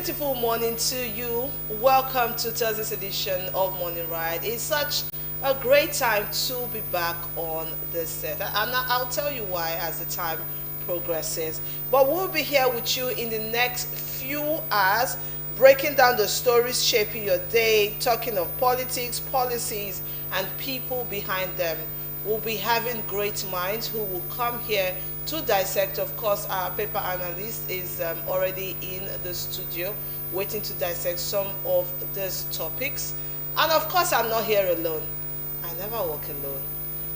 beautiful morning to you. Welcome to Thursday's edition of Morning Ride. It's such a great time to be back on this set. And I'll tell you why as the time progresses. But we'll be here with you in the next few hours, breaking down the stories shaping your day, talking of politics, policies, and people behind them. We'll be having great minds who will come here to dissect. Of course, our paper analyst is already in the studio waiting to dissect some of these topics. And of course, I'm not here alone. I never walk alone.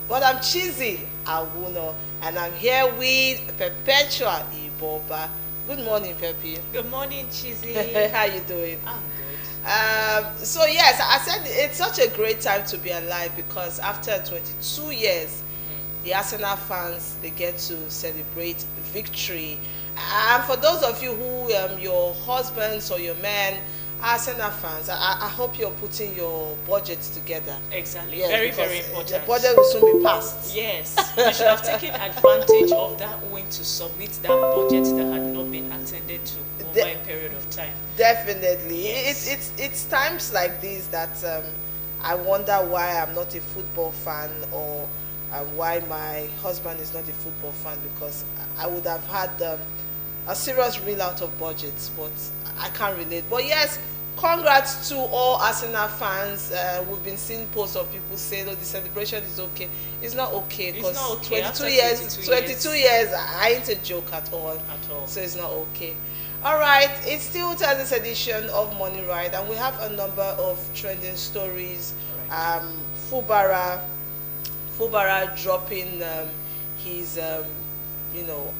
But I'm Chizzy Awuno, and I'm here with Perpetua Iboba. Good morning, Pepe. Good morning, Chizzy. How you doing? I'm good. So yes, I said it's such a great time to be alive because after 22 years, the Arsenal fans, they get to celebrate victory. And for those of you who your husbands or your men Arsenal fans, I hope you're putting your budgets together. Exactly. Yes, very important. The budget will soon be passed. Yes. You should have taken advantage of that win to submit that budget that had not been attended to over a period of time. Definitely. Yes. It's times like these that I wonder why I'm not a football fan, or why my husband is not a football fan, because I would have had a serious reel out of budgets, but I can't relate. But yes, congrats to all Arsenal fans. We've been seeing posts of people saying, "Oh, the celebration is okay." It's not okay because okay. 22 years, I ain't a joke at all. At all. So it's not okay. All right, it's still Thursday's edition of Morning Ride, and we have a number of trending stories. Right. Fubara dropping his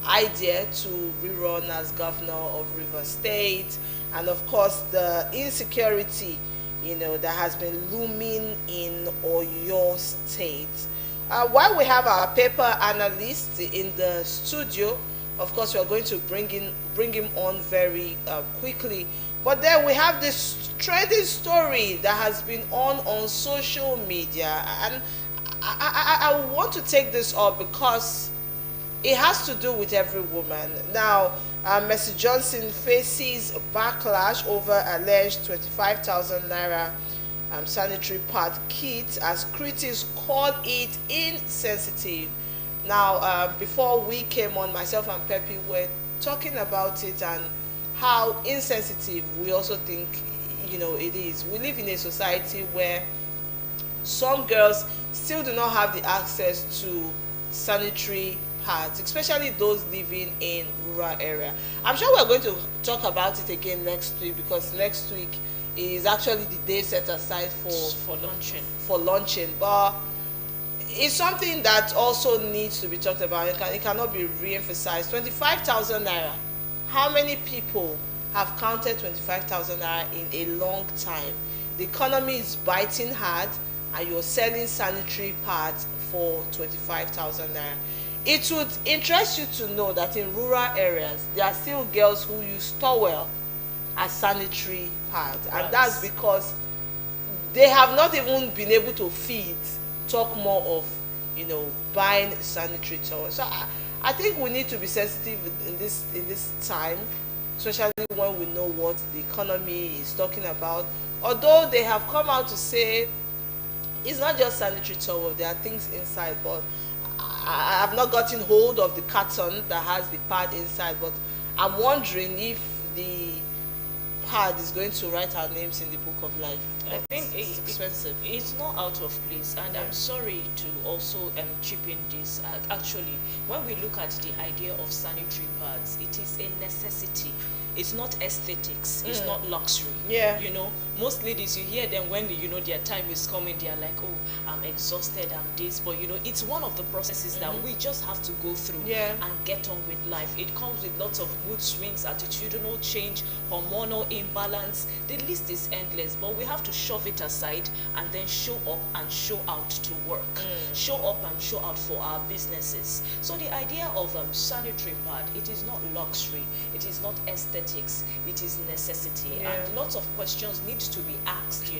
idea to rerun as governor of Rivers State, and of course the insecurity that has been looming in Oyo State. While we have our paper analyst in the studio, of course we are going to bring him on very quickly. But then we have this trending story that has been on social media, and I want to take this up because it has to do with every woman. Now, Mercy Johnson faces backlash over alleged 25,000 naira sanitary pad kit, as critics call it insensitive. Now, before we came on, myself and Pepe were talking about it and how insensitive we also think it is. We live in a society where some girls still do not have the access to sanitary pads, especially those living in rural area. I'm sure we're going to talk about it again next week, because next week is actually the day set aside for launching. But it's something that also needs to be talked about. It cannot be re-emphasized. 25,000 naira. How many people have counted 25,000 naira in a long time? The economy is biting hard, and you're selling sanitary pads for 25,000 naira. It would interest you to know that in rural areas, there are still girls who use towel as sanitary pads. Right. And that's because they have not even been able to feed, talk more of, buying sanitary towels. So I think we need to be sensitive in this time, especially when we know what the economy is talking about. Although they have come out to say it's not just sanitary towel, there are things inside, but I have not gotten hold of the carton that has the pad inside, but I'm wondering if the pad is going to write our names in the book of life. I think it's expensive. It's not out of place, and I'm sorry to also chip in this. Actually, when we look at the idea of sanitary pads, it is a necessity. It's not aesthetics. It's not luxury. Yeah. Most ladies, you hear them when their time is coming, they are like, "Oh, I'm exhausted, I'm this," but it's one of the processes that we just have to go through and get on with life. It comes with lots of mood swings, attitudinal change, hormonal imbalance. The list is endless, but we have to shove it aside and then show up and show out to work. Show up and show out for our businesses. So the idea of sanitary pad, it is not luxury, it is not aesthetics, it is necessity. And lots of questions need to be asked,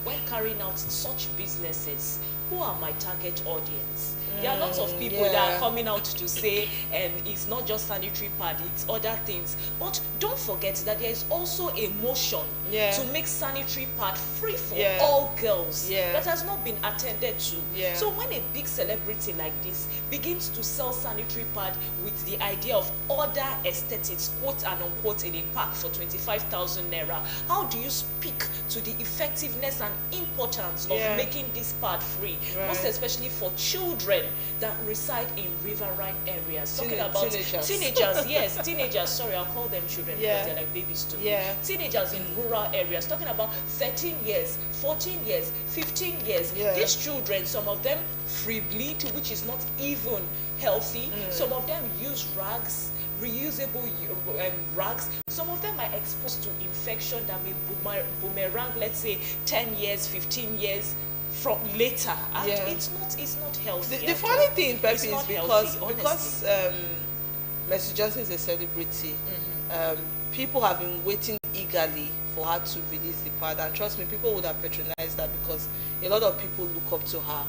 when carrying out such businesses. who are my target audience? There are lots of people that are coming out to say it's not just sanitary pad, it's other things. But don't forget that there is also a motion to make sanitary pad free for all girls that has not been attended to. So when a big celebrity like this begins to sell sanitary pad with the idea of other aesthetics, quote and unquote, in a pack for 25,000 naira, how do you speak to the effectiveness and importance of making this pad free, most especially for children that reside in riverine areas? Talking about teenagers, yes, teenagers, sorry, I'll call them children because they're like babies too. Teenagers in rural areas, talking about 13 years, 14 years, 15 years. These children, some of them free bleed, which is not even healthy. Some of them use rags, reusable rags. Some of them are exposed to infection that may boomerang, let's say 10 years, 15 years from later, and it's not healthy. The funny thing, Pepe, is because Mercy Johnson is a celebrity, people have been waiting eagerly for her to release the pad, and trust me, people would have patronized that because a lot of people look up to her.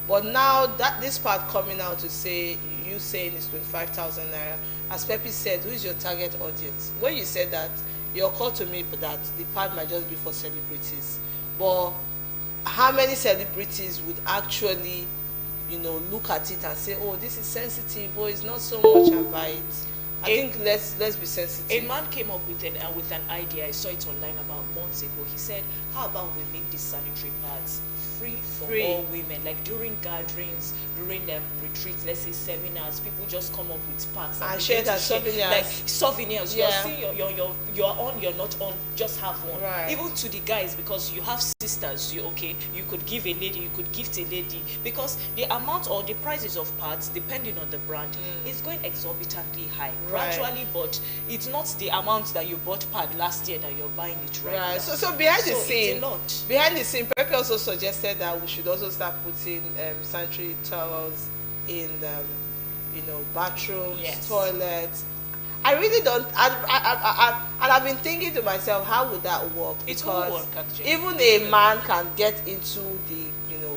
But now that this part coming out to say, you saying it's 25,000 naira, as Pepe said, who is your target audience? When you said that, you occurred to me that the pad might just be for celebrities, but how many celebrities would actually, look at it and say, oh, this is sensitive, or it's not so much, and buy it? I think let's be sensitive. A man came up with an idea. I saw it online about months ago. He said, how about we make these sanitary pads free for all women? Like during gatherings, during retreats, let's say seminars, people just come up with packs and share that souvenirs. Like souvenirs. You're you're on, you're not on, just have one. Right. Even to the guys, because you have sisters, you could give a lady, you could gift a lady, because the amount or the prices of pads, depending on the brand, is going exorbitantly high. Gradually, but it's not the amount that you bought pad last year that you're buying it right now. So behind the scene, Pepe also suggested that we should also start putting sanitary towels in bathrooms, toilets. I really don't. And I've been thinking to myself, how would that work? It will work, actually. Even a man can get into the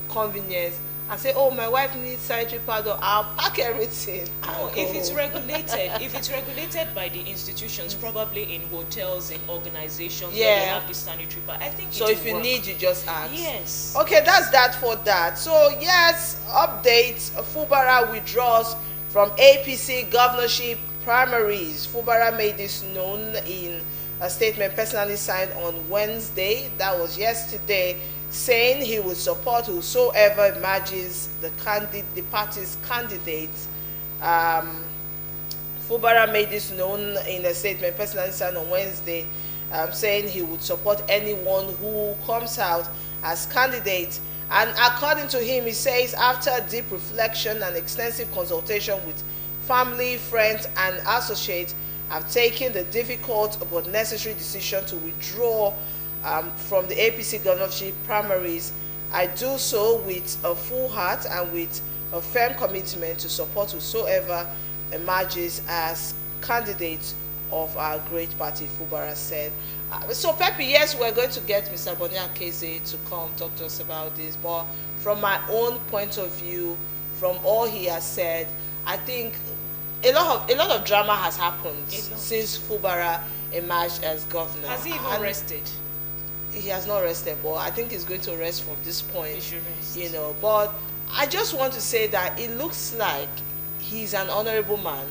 convenience and say, oh, my wife needs sanitary pad, or I'll pack everything. No, if it's regulated by the institutions, probably in hotels, in organizations, where they have the sanitary pad, I think so. If you need, you just ask. Yes. Okay, that's that for that. So yes, update: Fubara withdraws from APC governorship primaries. Fubara made this known in a statement personally signed on Wednesday, that was yesterday, saying he would support whosoever emerges the party's candidate. Fubara made this known in a statement personally signed on Wednesday, saying he would support anyone who comes out as candidate. And according to him, he says, after deep reflection and extensive consultation with family, friends, and associates, I've taken the difficult but necessary decision to withdraw from the APC governorship primaries. I do so with a full heart and with a firm commitment to support whosoever emerges as candidate of our great party, Fubara said. So Pepe, yes, we're going to get Mr. Boni Akeze to come talk to us about this, but from my own point of view, from all he has said, I think a lot of drama has happened since Fubara emerged as governor. Has he even rested? He has not rested, but I think he's going to rest from this point. He should rest. But I just want to say that it looks like he's an honorable man,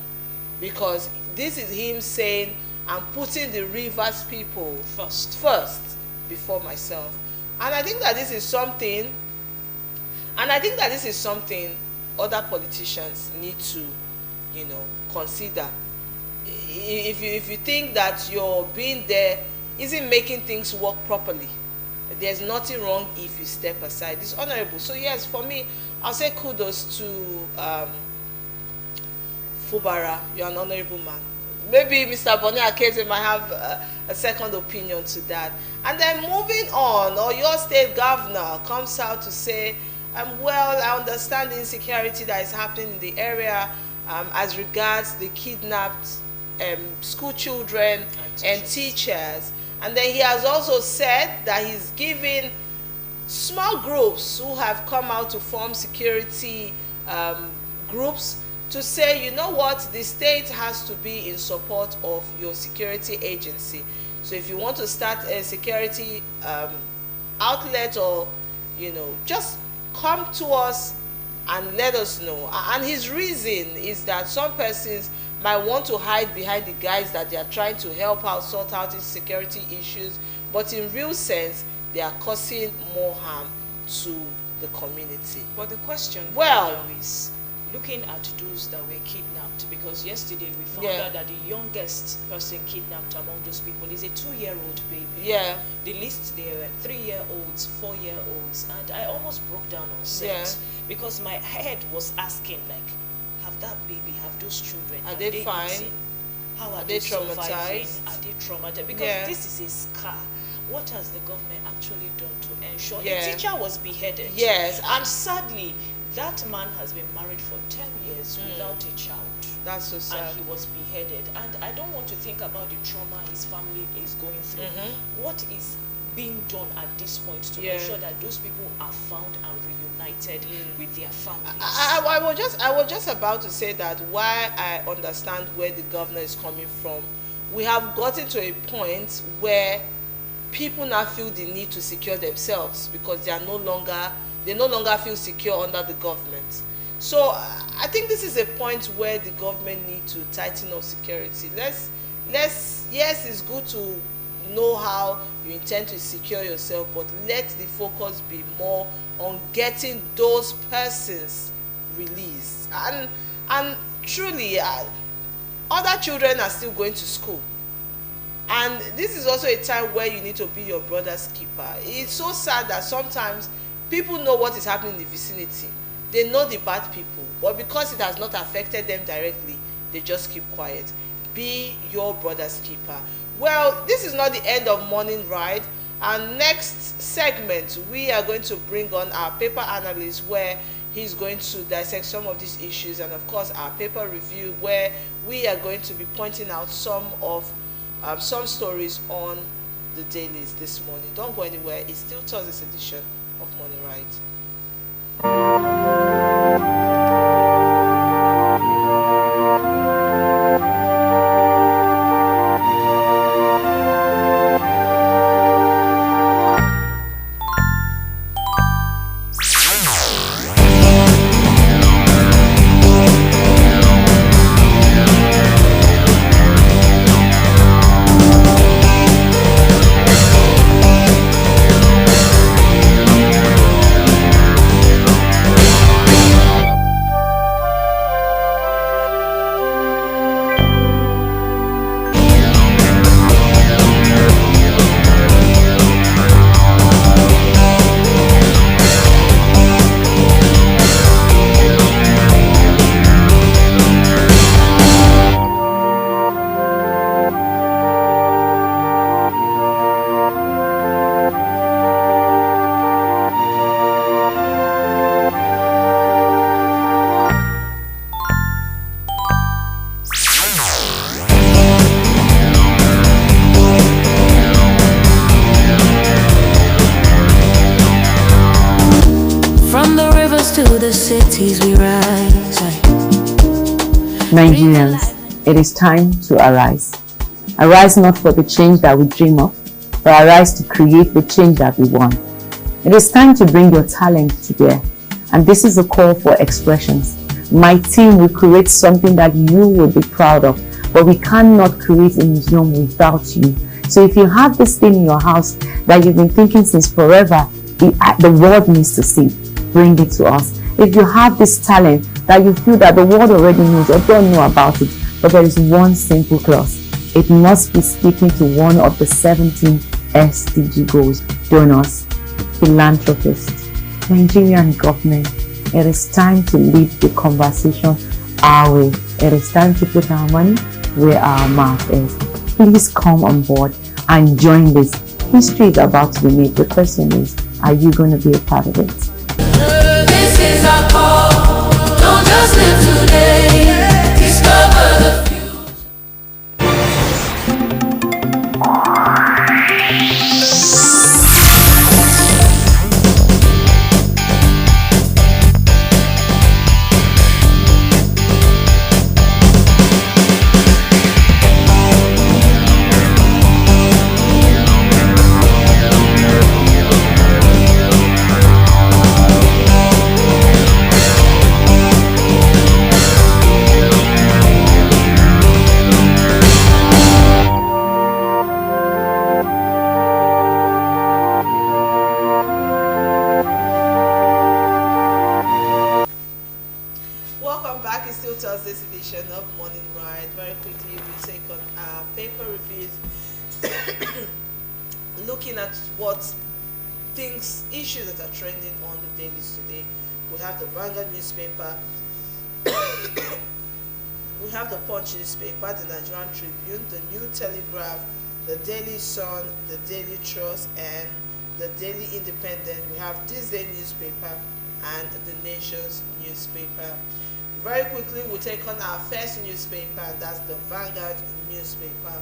because this is him saying, I'm putting the Rivers people first before myself. And I think that this is something other politicians need to consider. If you think that your being there isn't making things work properly, there's nothing wrong if you step aside. It's honorable. So yes, for me, I'll say kudos to Fubara. You're an honorable man. Maybe Mr. Boni Akeze might have a second opinion to that. And then moving on, or your state governor comes out to say, well, I understand the insecurity that is happening in the area as regards the kidnapped school children and teachers. And then he has also said that he's giving small groups who have come out to form security groups to say, you know what, the state has to be in support of your security agency. So if you want to start a security outlet, or, you know, just come to us and let us know. And his reason is that some persons might want to hide behind the guys that they are trying to help out sort out these security issues, but in real sense they are causing more harm to the community. But the question is, looking at those that were kidnapped, because yesterday we found out that the youngest person kidnapped among those people is a 2-year-old baby. Yeah. The list there were 3-year-olds, 4-year-olds, and I almost broke down on set because my head was asking, like, have that baby, have those children, are they fine? Eating? How are they traumatized? Are they traumatized? Because this is a scar. What has the government actually done to ensure? A teacher was beheaded. Yes. And sadly, that man has been married for 10 years without a child. That's so sad. And he was beheaded. And I don't want to think about the trauma his family is going through. What is being done at this point to ensure that those people are found and reunited with their families? I was just about to say that why I understand where the governor is coming from. We have gotten to a point where people now feel the need to secure themselves because they no longer feel secure under the government. So I think this is a point where the government need to tighten up security. Yes, it's good to know how you intend to secure yourself, but let the focus be more on getting those persons released. And truly, other children are still going to school. And this is also a time where you need to be your brother's keeper. It's so sad that sometimes people know what is happening in the vicinity. They know the bad people, but because it has not affected them directly, they just keep quiet. Be your brother's keeper. Well, this is not the end of Morning Ride. Our next segment, we are going to bring on our paper analyst, where he's going to dissect some of these issues, and of course our paper review, where we are going to be pointing out some stories on the dailies this morning. Don't go anywhere. It's still Thursday's edition of Morning Ride. Nigerians, it is time to arise. Arise not for the change that we dream of, but arise to create the change that we want. It is time to bring your talent to bear, and this is a call for expressions. My team will create something that you will be proud of, but we cannot create a museum without you. So if you have this thing in your house that you've been thinking since forever, the world needs to see, bring it to us. If you have this talent that you feel that the world already knows or don't know about it, but there is one simple clause: it must be speaking to one of the 17 SDG goals. Donors, philanthropists, Nigerian government, it is time to lead the conversation our way. It is time to put our money where our mouth is. Please come on board and join this. History is about to be made. The question is, are you going to be a part of it? This is our call. Don't just live today. Discover the future. looking at what issues that are trending on the dailies today. We have the Vanguard newspaper, we have the Punch newspaper, the Nigerian Tribune, the New Telegraph, the Daily Sun, the Daily Trust, and the Daily Independent. We have This Day newspaper and the Nation's newspaper. Very quickly, we'll take on our first newspaper, and that's the Vanguard newspaper.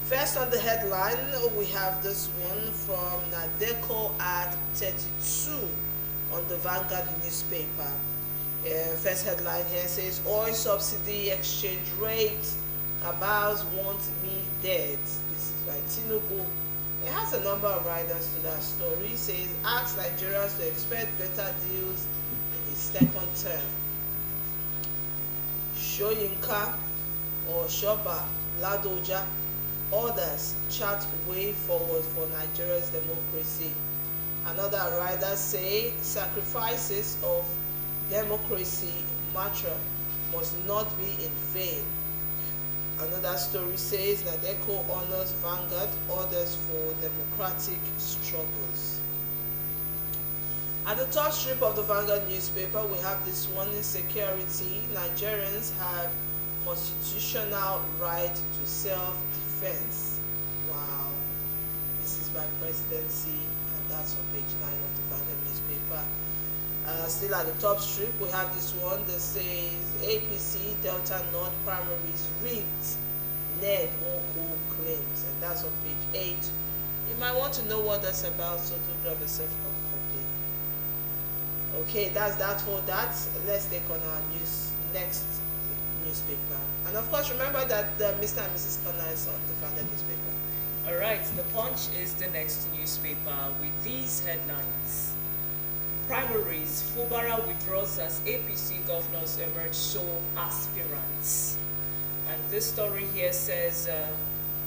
First on the headline, we have this one from Nadeko at 32 on the Vanguard newspaper. First headline here says, oil subsidy exchange rate, cabals want me dead. This is by Tinubu. It has a number of riders to that story. It says, asks Nigerians to expect better deals in his second term. Shoyinka or Shoba Ladoja, others chart way forward for Nigeria's democracy. Another rider say sacrifices of democracy matter must not be in vain. Another story says that Echo honors Vanguard, orders for democratic struggles. At the top strip of the Vanguard newspaper, we have this one: insecurity. Nigerians have constitutional right to self-defense. Wow. This is by Presidency, and that's on page 9 of the Vanguard newspaper. Still at the top strip, we have this one that says APC Delta North primaries rigged, Ned Nwoko claims, and that's on page 8. You might want to know what that's about, so do grab yourself a copy. Okay, that's that for that. Let's take on our next newspaper. And of course, remember that the Mr. and Mrs. Corner is on the Vanguard newspaper. Alright, the Punch is the next newspaper with these headlines. Primaries, Fubara withdraws as APC governors emerge sole aspirants. And this story here says,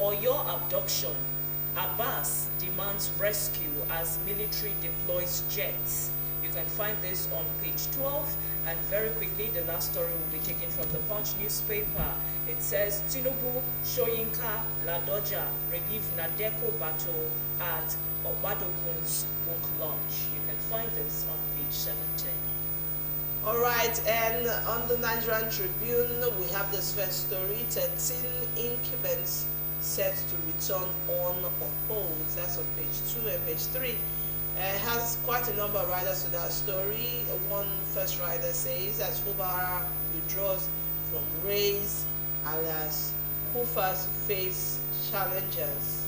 Oyo abduction, Abbas demands rescue as military deploys jets. You can find this on page 12. And very quickly, the last story will be taken from the Punch newspaper. It says, Tinubu, Shoyinka, Ladoja relieve Nadeko battle at Obadokun's book launch. You can find this on page 17. Alright, and on the Nigerian Tribune, we have this first story: 13 incumbents set to return unopposed. That's on page 2 and page 3. It has quite a number of riders to that story. One first rider says, as Fubara withdraws from race, alias Kufas face challengers.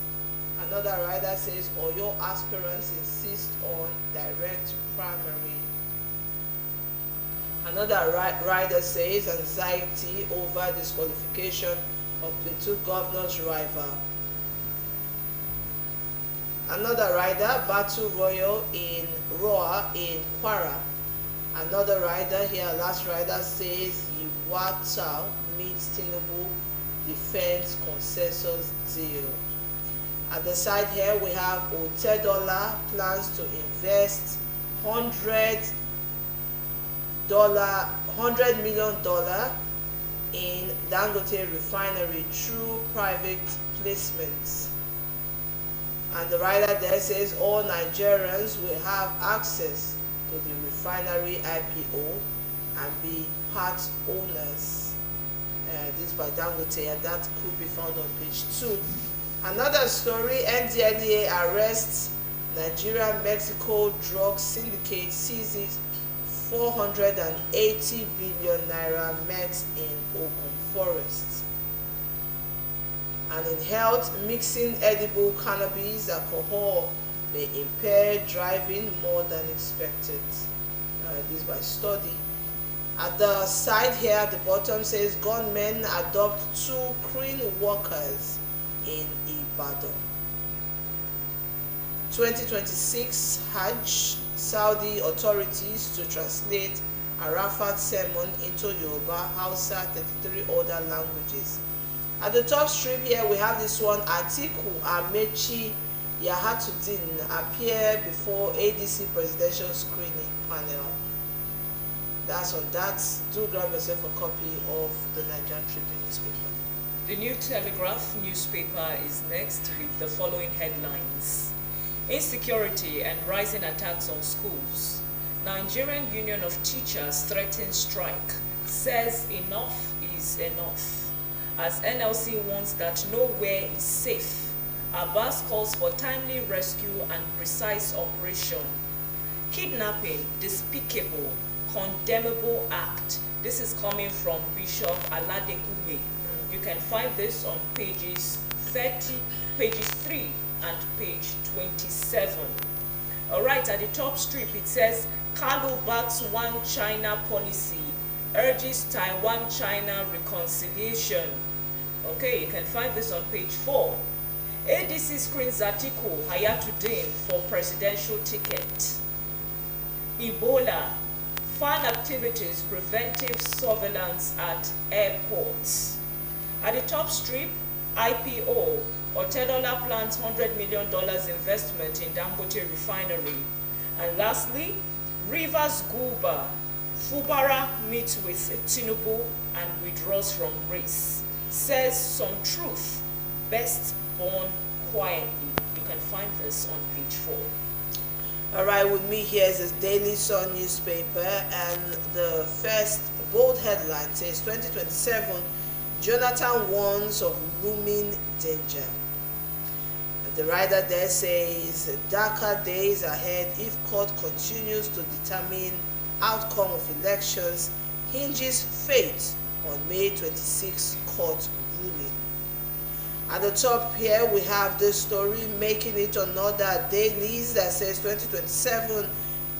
Another rider says, Oyo aspirants insist on direct primary. Another rider says, anxiety over disqualification of Plateau governor's rival. Another rider, Battle Royal in Roa in Kwara. Another rider here, last rider, says Iwata meets Tinubu defense consensus deal. At the side here, we have Otedola plans to invest $100 million in Dangote refinery through private placements. And the rider there says all Nigerians will have access to the refinery IPO and be part owners. This by Dangote, and that could be found on page 2. Another story: NDLEA arrests Nigeria-Mexico drug syndicate, seizes 480 billion naira met in Ogun Forest. And in health, mixing edible cannabis alcohol may impair driving more than expected. This by study. At the side here, at the bottom says gunmen adopt 2 crane workers in Ibadan. 2026 Hajj, Saudi authorities to translate Arafat's sermon into Yoruba, Hausa, 33 other languages. At the top strip here, we have this one: Atiku, Amechi, Yahatuddin appear before ADC presidential screening panel. That's on that. Do grab yourself a copy of the Nigerian Tribune newspaper. The New Telegraph newspaper is next with the following headlines. Insecurity and rising attacks on schools. Nigerian Union of Teachers threatens strike, says enough is enough. As NLC warns that nowhere is safe, Abbas calls for timely rescue and precise operation. Kidnapping, despicable, condemnable act. This is coming from Bishop Aladekume. You can find this on pages 3 and page 27. All right, at the top strip it says, Kalu backs one China policy, urges Taiwan-China reconciliation. Okay, you can find this on page 4. ADC screens Atiku Hayatuddin for presidential ticket. Ebola, fan activities, preventive surveillance at airports. At the top strip, IPO, Otedola plans $100 million investment in Dangote refinery. And lastly, Rivers Guba, Fubara meets with Tinubu and withdraws from race. Says some truth, best born quietly. You can find this on page 4. All right, with me here is the Daily Sun newspaper, and the first bold headline says 2027, Jonathan warns of looming danger. The writer there says darker days ahead if court continues to determine outcome of elections hinges fate on May 26 court ruling. At the top here we have this story making it on other dailies that says 2027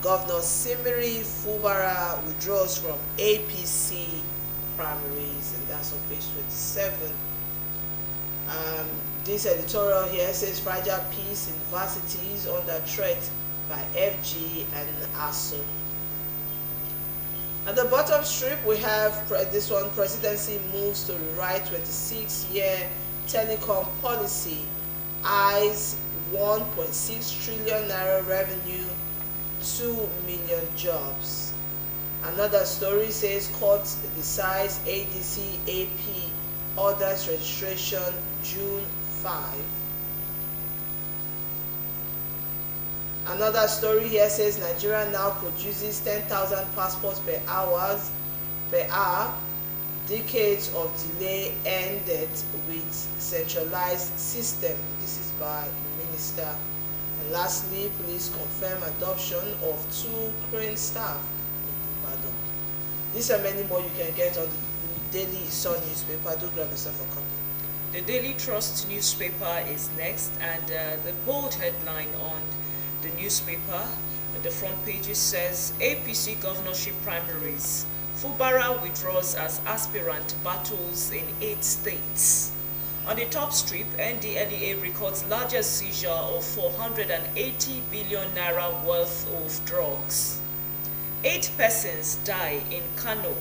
Governor Simiri Fubara withdraws from APC primaries, and that's on page 27. This editorial here says fragile peace in varsities under threat by FG and ASU. At the bottom strip we have this one, presidency moves to rewrite 26-year telecom policy, eyes 1.6 trillion naira revenue, 2 million jobs. Another story says court decides ADC AP orders registration June 5. Another story here says Nigeria now produces 10,000 passports per hour. Decades of delay ended with centralized system. This is by Minister. And lastly, police confirm adoption of 2 crane staff in Ibadan. These and many more you can get on the Daily Sun newspaper. Do grab yourself a copy. The Daily Trust newspaper is next, and the bold headline on the newspaper at the front pages says APC governorship primaries. Fubara withdraws as aspirant battles in 8 states. On the top strip, NDLEA records largest seizure of 480 billion naira worth of drugs. 8 persons die in Kano,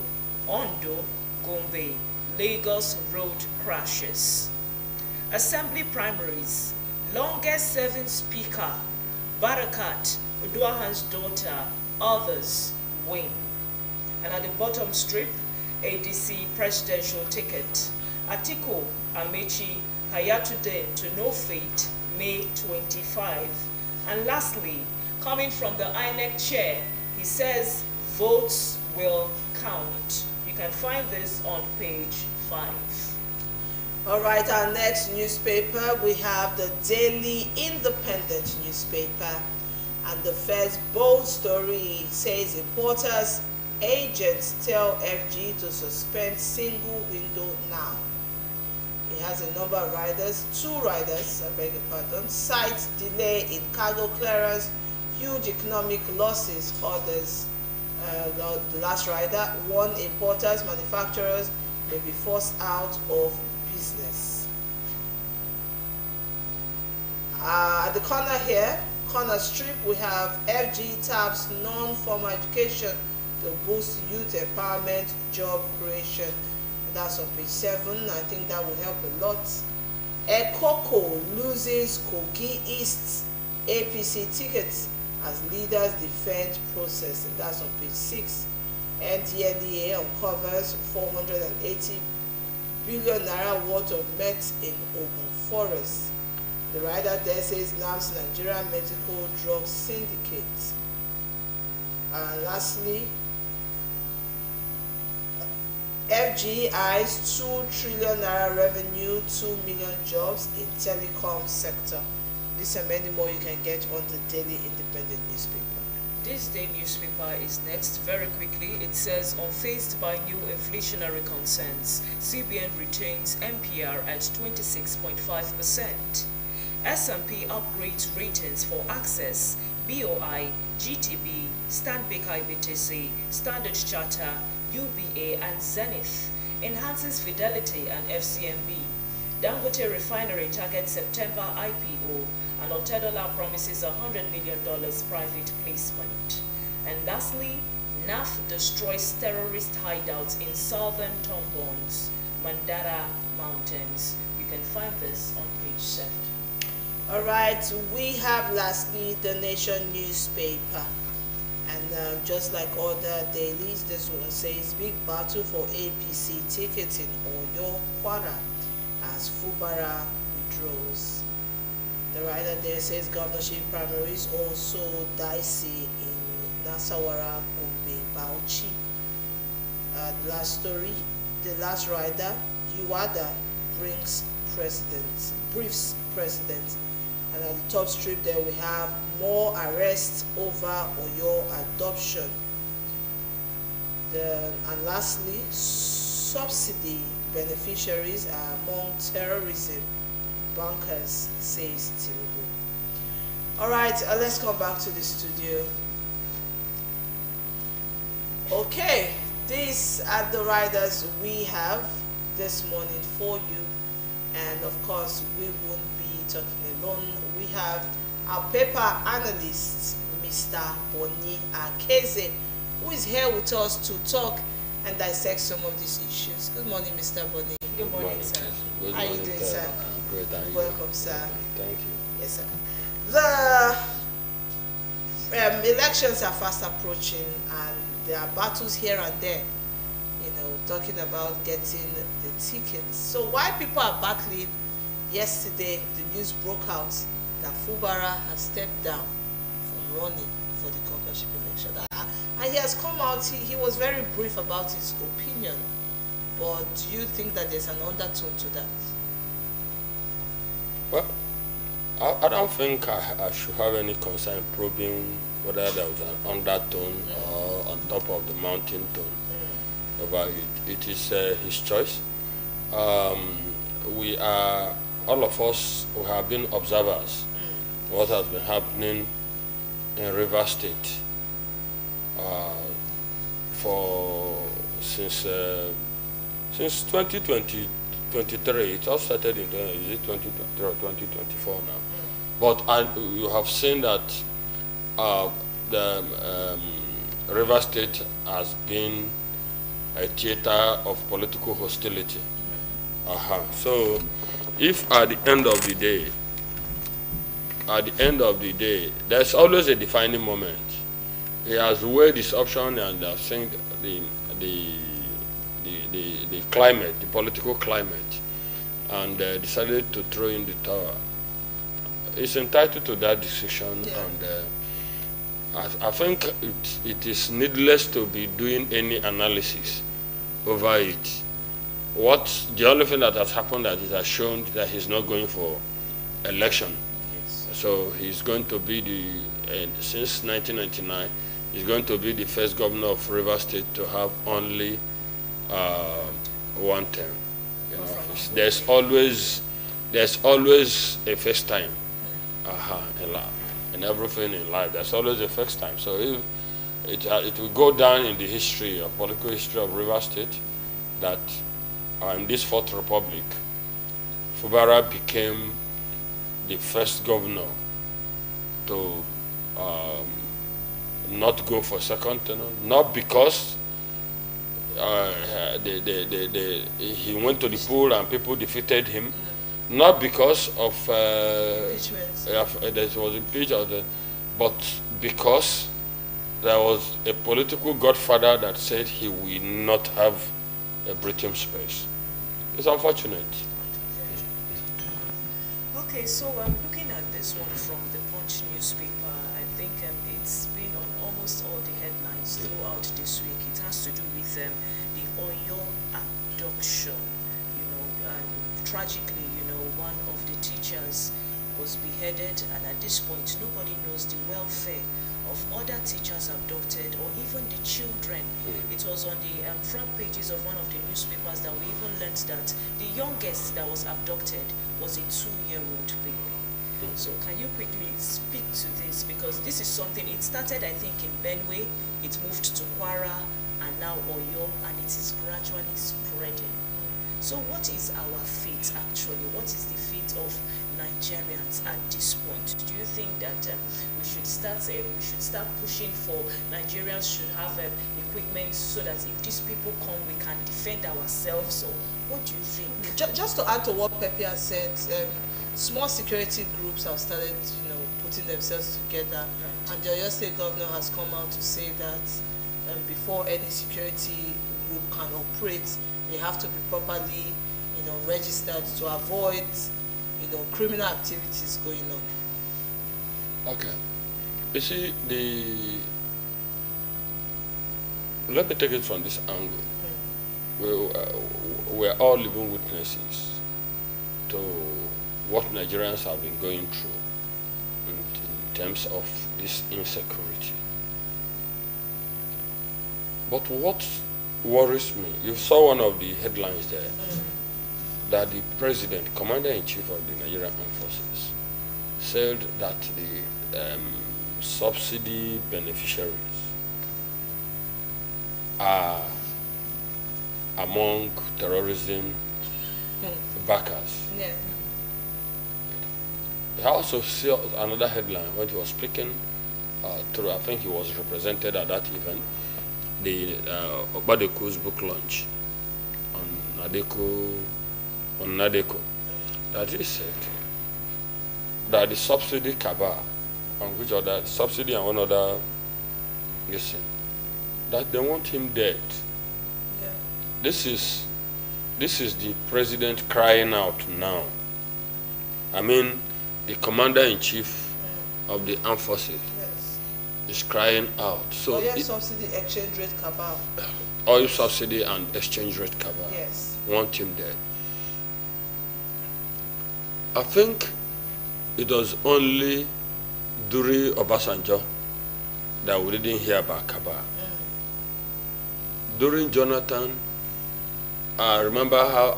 Ondo, Gombe, Lagos road crashes. Assembly primaries, longest serving speaker, Barakat, Uduahan's daughter, others win. And at the bottom strip, ADC presidential ticket, Atiku, Amechi, Hayatuddin to no fate, May 25. And lastly, coming from the INEC chair, he says votes will count. You can find this on page 5. All right, our next newspaper, we have the Daily Independent newspaper. And the first bold story says importers, agents tell FG to suspend single window now. It has a number of riders, 2 riders, I beg your pardon, cites delay in cargo clearance, huge economic losses, others. The last rider, 1 importers, manufacturers may be forced out of business. At the corner here, corner strip, we have FG taps non-formal education to boost youth empowerment, job creation. That's on page 7. I think that will help a lot. Ekoko loses Kogi East's APC tickets as leaders defend process, and that's on page 6. NDLEA uncovers 480 billion naira worth of meth in Ogun Forest. The rider there says NAM's Nigeria Medical Drug Syndicate. And lastly, FGI's 2 trillion naira revenue, 2 million jobs in telecom sector. This and many more you can get on the Daily Independent newspaper. This day newspaper is next. Very quickly, it says, unfazed by new inflationary concerns, CBN retains MPR at 26.5%. S&P upgrades ratings for Access, BOI, GTB, Stanbic IBTC, Standard Charter, UBA and Zenith, enhances Fidelity and FCMB. Dangote Refinery targets September IPO, and Otedola promises $100 million private placement. And lastly, NAF destroys terrorist hideouts in southern Tombons, Mandara Mountains. You can find this on page 7. All right, we have lastly the Nation newspaper. And just like other dailies, this one says big battle for APC tickets in Oyo Kwara as Fubara withdraws. The writer there says governorship primaries also dicey in Nasawara, Gombe, Bauchi. The last story, the last rider, Uwada briefs president. And at the top strip there we have more arrests over Oyo adoption. And lastly, subsidy beneficiaries are among terrorism bankers, says Tinubu. Alright, let's come back to the studio. Okay, these are the riders we have this morning for you. And of course, we won't be talking alone. We have our paper analyst, Mr. Boni Akeze, who is here with us to talk and dissect some of these issues. Good morning, Mr. Boni. Good morning, sir. How are you doing, sir? Great, welcome, sir. Thank you. Yes, sir. The elections are fast approaching, and there are battles here and there. Talking about getting the tickets. So while people are battling, yesterday the news broke out that Fubara has stepped down from running for the governorship election. And he has come out, he was very brief about his opinion. But do you think that there's an undertone to that? Well, I don't think I should have any concern probing whether there was an undertone or on top of the mountain tone over it. It is his choice. We are, all of us who have been observers, what has been happening in Rivers State since 2023. It all started in 2023 or 2024 now. But you have seen that the Rivers State has been a theater of political hostility. So if at the end of the day, there's always a defining moment. He has weighed this option and I think the climate, the political climate, and decided to throw in the towel. He's entitled to that decision, and I think it is needless to be doing any analysis over it. The only thing that has happened that it has shown that he's not going for election. So he's going to be since 1999, he's going to be the first governor of Rivers State to have only one term in office. There's always a first time in life. In everything in life, there's always a first time. So if it will go down in the political history of Rivers State, that in this Fourth Republic, Fubara became the first governor to not go for second tenure, not because he went to the poll and people defeated him, not because of there was impeachment, but because there was a political godfather that said he will not have a breathing space. It's unfortunate. Okay, so I'm looking at this one from the Punch newspaper. I think it's been on almost all the headlines throughout this week. It has to do with the Oyo abduction. You know, and tragically, you know, one of the teachers was beheaded, and at this point, nobody knows the welfare of other teachers abducted or even the children. It was on the front pages of one of the newspapers that we even learned that the youngest that was abducted was a 2-year-old baby. So can you quickly speak to this, because this is something, it started I think in Benue, it moved to Kwara and now Oyo, and it is gradually spreading. So what is our fate actually? What is the fate of Nigerians at this point? Do you think that we should start pushing for Nigerians should have equipment so that if these people come, we can defend ourselves? Or what do you think? Just to add to what Pepe has said, small security groups have started, you know, putting themselves together, right. And the Oyo State Governor has come out to say that before any security group can operate, they have to be properly, you know, registered to avoid, you know, criminal activities going on. Okay. You see, let me take it from this angle. We're all living witnesses to what Nigerians have been going through in terms of this insecurity. But what worries me, you saw one of the headlines there, that the president, commander-in-chief of the Nigerian Armed Forces, said that the subsidy beneficiaries are among terrorism backers. Yeah. I also saw another headline when he was speaking through, I think he was represented at that event, the Obadeko's book launch on Nadeko, that he said that the subsidy cabal, on which other subsidy and one other, listen, that they want him dead. Yeah. This is the president crying out now. I mean, the commander-in-chief of the armed forces is crying out. So oil subsidy exchange rate cabal. Oil subsidy and exchange rate cabal. Yes. Want him dead. I think it was only during Obasanjo that we didn't hear about cabal. During Jonathan, I remember how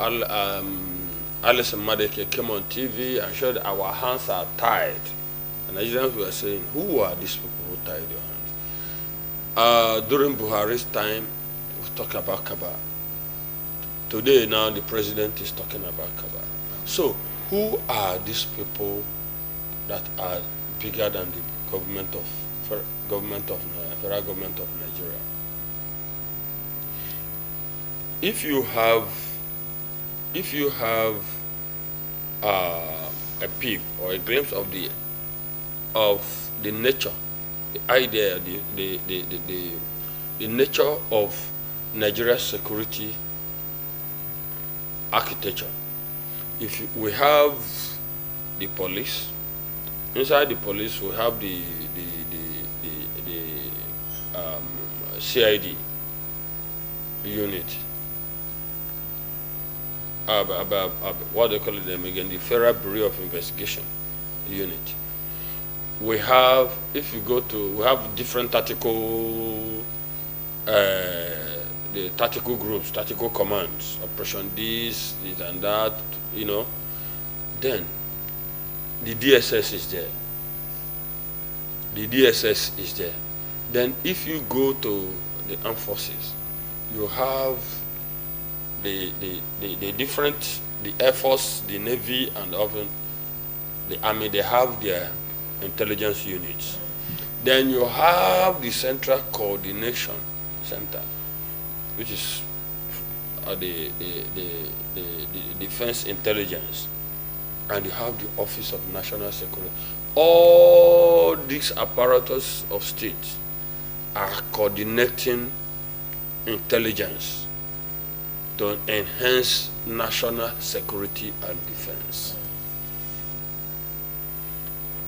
Alison Madeke came on TV and showed our hands are tied. And Nigerians were saying, who are these people who tied your hands? During Buhari's time, we talked about cabal. Today, now, the president is talking about cabal. So, who are these people that are bigger than the federal government of Nigeria? If you have a peep or a glimpse of the nature, the idea, the nature of Nigeria's security architecture, if we have the police, inside the police we have the CID unit, what do they call them again? The Federal Bureau of Investigation unit. We have, if you go to, we have different tactical, the tactical groups, tactical commands, Operation this and that, you know. Then the DSS is there. The DSS is there. Then if you go to the armed forces, you have the different, the Air Force, the Navy, and often the Army, they have their intelligence units. Then you have the Central Coordination Center, which is the Defense Intelligence, and you have the Office of National Security. All these apparatus of state are coordinating intelligence to enhance national security and defense.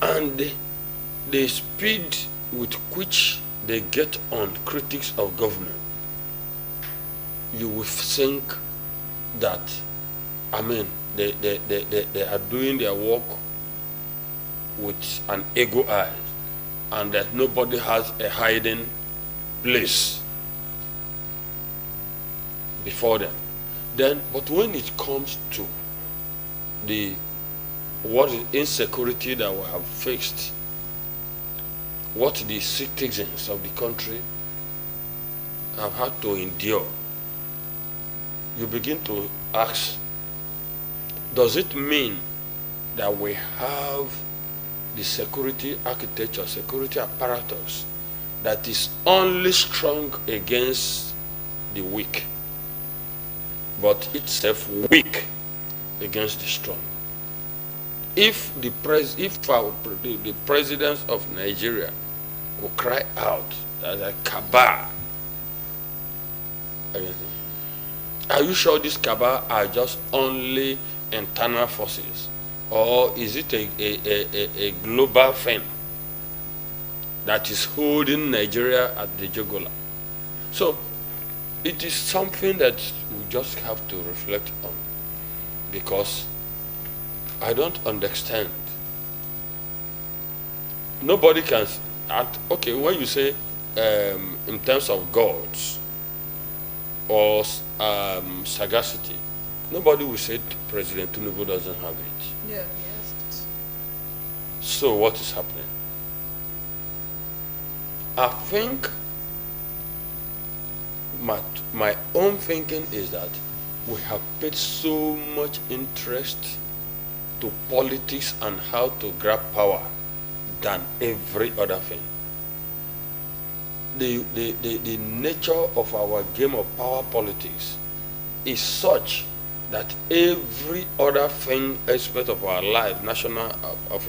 And the speed with which they get on critics of government, you will think that, I mean, they are doing their work with an ego eye, and that nobody has a hiding place before them. Then, but when it comes to what is insecurity that we have faced, what the citizens of the country have had to endure, you begin to ask, does it mean that we have the security architecture, security apparatus that is only strong against the weak, but itself weak against the strong? If the president of Nigeria will cry out that a cabal, are you sure these cabal are just only internal forces, or is it a global thing that is holding Nigeria at the jugular? So it is something that we just have to reflect on, because I don't understand. Nobody can act, okay, when you say in terms of gods or sagacity, nobody will say President Tinubu doesn't have it. Yeah. Yes. So what is happening? I think my own thinking is that we have paid so much interest to politics and how to grab power than every other thing. The nature of our game of power politics is such that every other thing, aspect of our life, national, of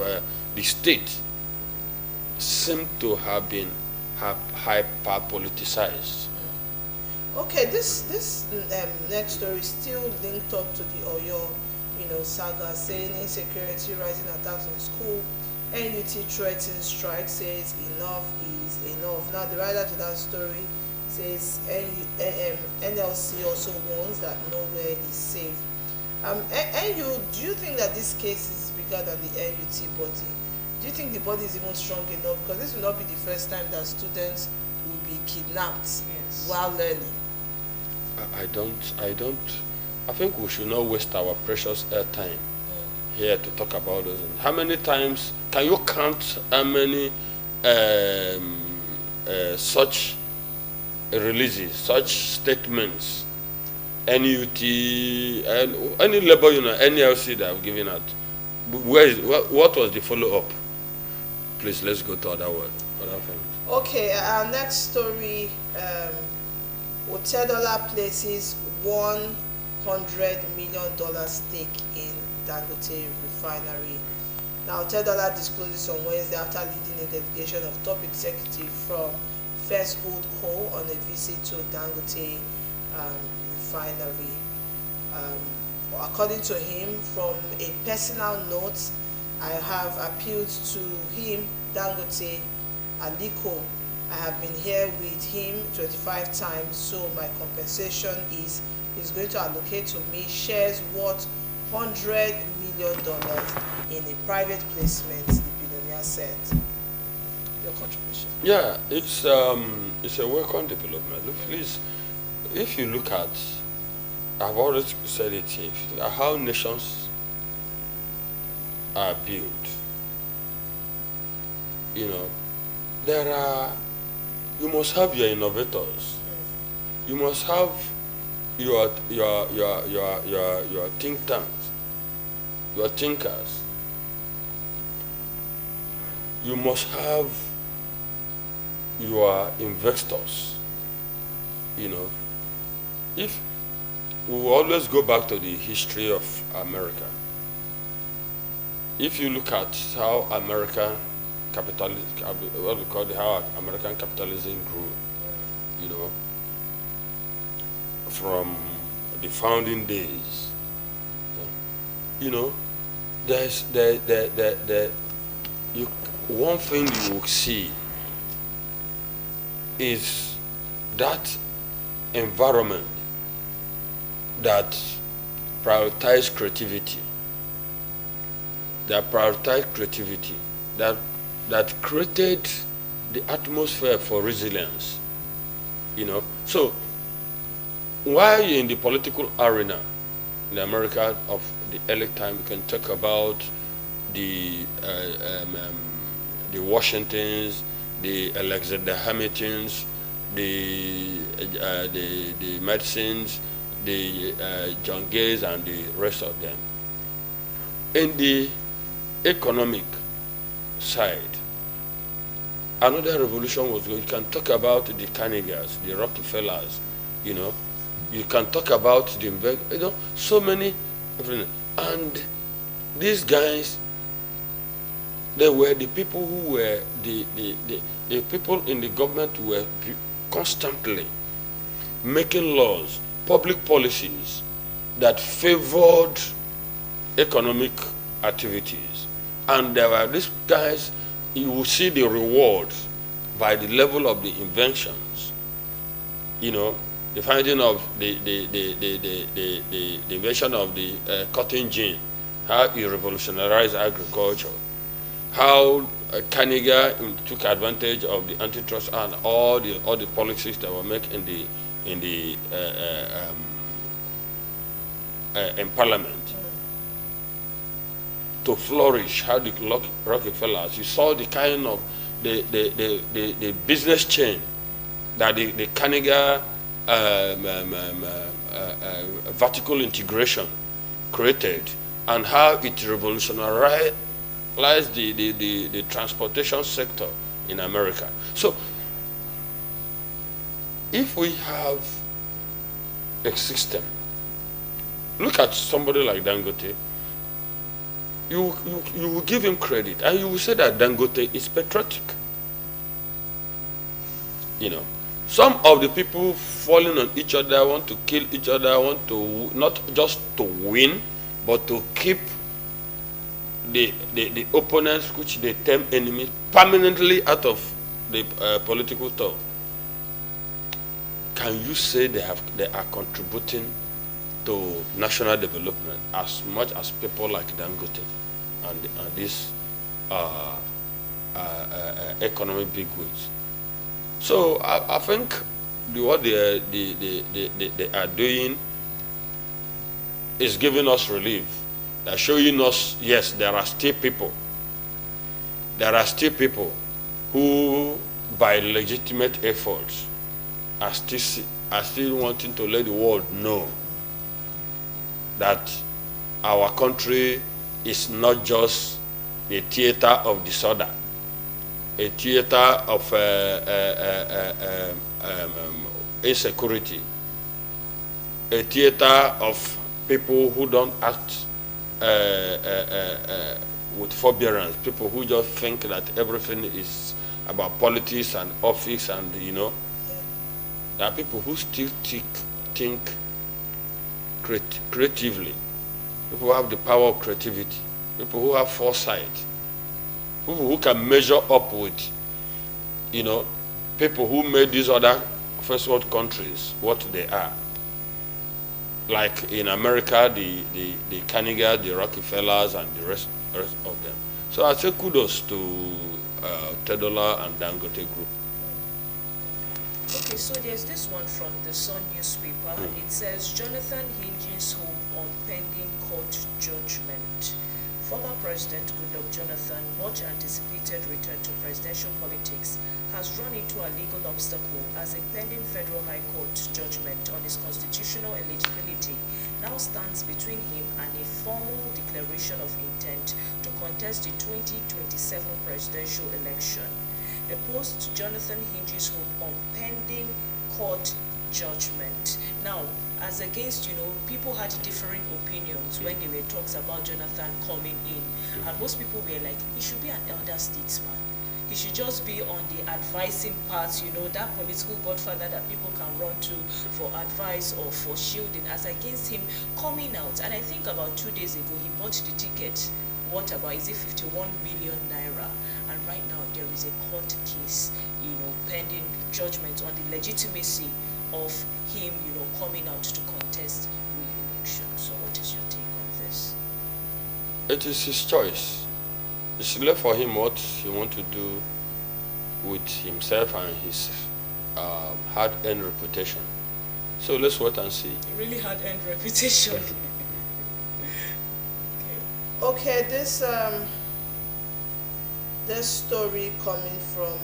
the state, seem to have been hyper politicized. Okay, this next story is still linked up to the Oyo, saga, saying insecurity, rising attacks on school. NUT threatens strike, says enough is enough. Now the writer to that story says NLC also warns that nowhere is safe. Do you think that this case is bigger than the NUT body? Do you think the body is even strong enough? Because this will not be the first time that students will be kidnapped while learning. I think we should not waste our precious airtime here to talk about those. How many times can you count how many such releases, such statements, NUT, and any label, NLC that have given out? What was the follow-up? Please, let's go to other things. Okay, our next story, Otedola places $100 million stake in Dangote refinery. Now, Otedola disclosed this on Wednesday after leading a delegation of top executives from First Gold Co. on a visit to Dangote refinery. According to him, from a personal note, I have appealed to him, Dangote, Aliko. I have been here with him 25 times, so my compensation is he's going to allocate to me shares worth $100 million in a private placement, the billionaire said. Your contribution? Yeah, it's a welcome development. Look, please, if you look at, I've always said it here, how nations are built, you must have your innovators. You must have your think tanks, your thinkers. You must have your investors. If we will always go back to the history of America. If you look at how American capitalism, how American capitalism grew, from the founding days, one thing you will see is that environment that prioritize creativity, that created the atmosphere for resilience, So while you're in the political arena, in America of the early time, you can talk about the Washingtons, the Alexander Hamiltons, the Madisons, the John Gays, and the rest of them. In the economic side, another revolution was going. You can talk about the Carnegies, the Rockefellers, You can talk about the so many, and these guys, they were the people who were the people in the government who were constantly making laws, public policies that favored economic activities. And there were these guys, you will see the rewards by the level of the inventions. The finding of the invention of the cotton gin, how it revolutionized agriculture, how Carnegie took advantage of the antitrust and all the policies that were made in Parliament to flourish. How the Rockefellers, you saw the kind of the business chain that the Carnegie vertical integration created, and how it revolutionized the transportation sector in America. So if we have a system, look at somebody like Dangote, you will give him credit and you will say that Dangote is patriotic. Some of the people falling on each other, want to kill each other, want to not just to win, but to keep the opponents, which they term enemies, permanently out of the political talk. Can you say they are contributing to national development as much as people like Dangote and these economic bigwigs? So I think what they are doing is giving us relief. They're showing us, yes, there are still people who, by legitimate efforts, are still wanting to let the world know that our country is not just a theater of disorder, a theater of insecurity, a theater of people who don't act with forbearance, people who just think that everything is about politics and office, and there are people who still think creatively, people who have the power of creativity, people who have foresight, people who can measure up with, people who made these other first world countries what they are. Like in America, the Carnegie, the Rockefellers, and the rest of them. So I say kudos to Tedola and Dangote Group. Okay, so there's this one from the Sun newspaper. It says, Jonathan hinges hope on pending court judgment. Former President Goodluck Jonathan, much anticipated return to presidential politics, has run into a legal obstacle as a pending federal high court judgment on his constitutional eligibility now stands between him and a formal declaration of intent to contest the 2027 presidential election. The Post, Jonathan hinges hope on pending court judgment. Now, as against, people had differing opinions when there were talks about Jonathan coming in, and most people were like, he should be an elder statesman. He he should just be on the advising part, you know, that political godfather that people can run to for advice or for shielding, as against him coming out. And I think about 2 days ago, he bought the ticket, what about, is it 51 million naira? And right now there is a court case, you know, pending judgment on the legitimacy of him, you know, coming out to contest re-election. So what is your take on this? It is his choice. It's left for him what he wants to do with himself and his hard-earned reputation. So let's wait and see. Really hard-earned reputation. Okay, this story coming from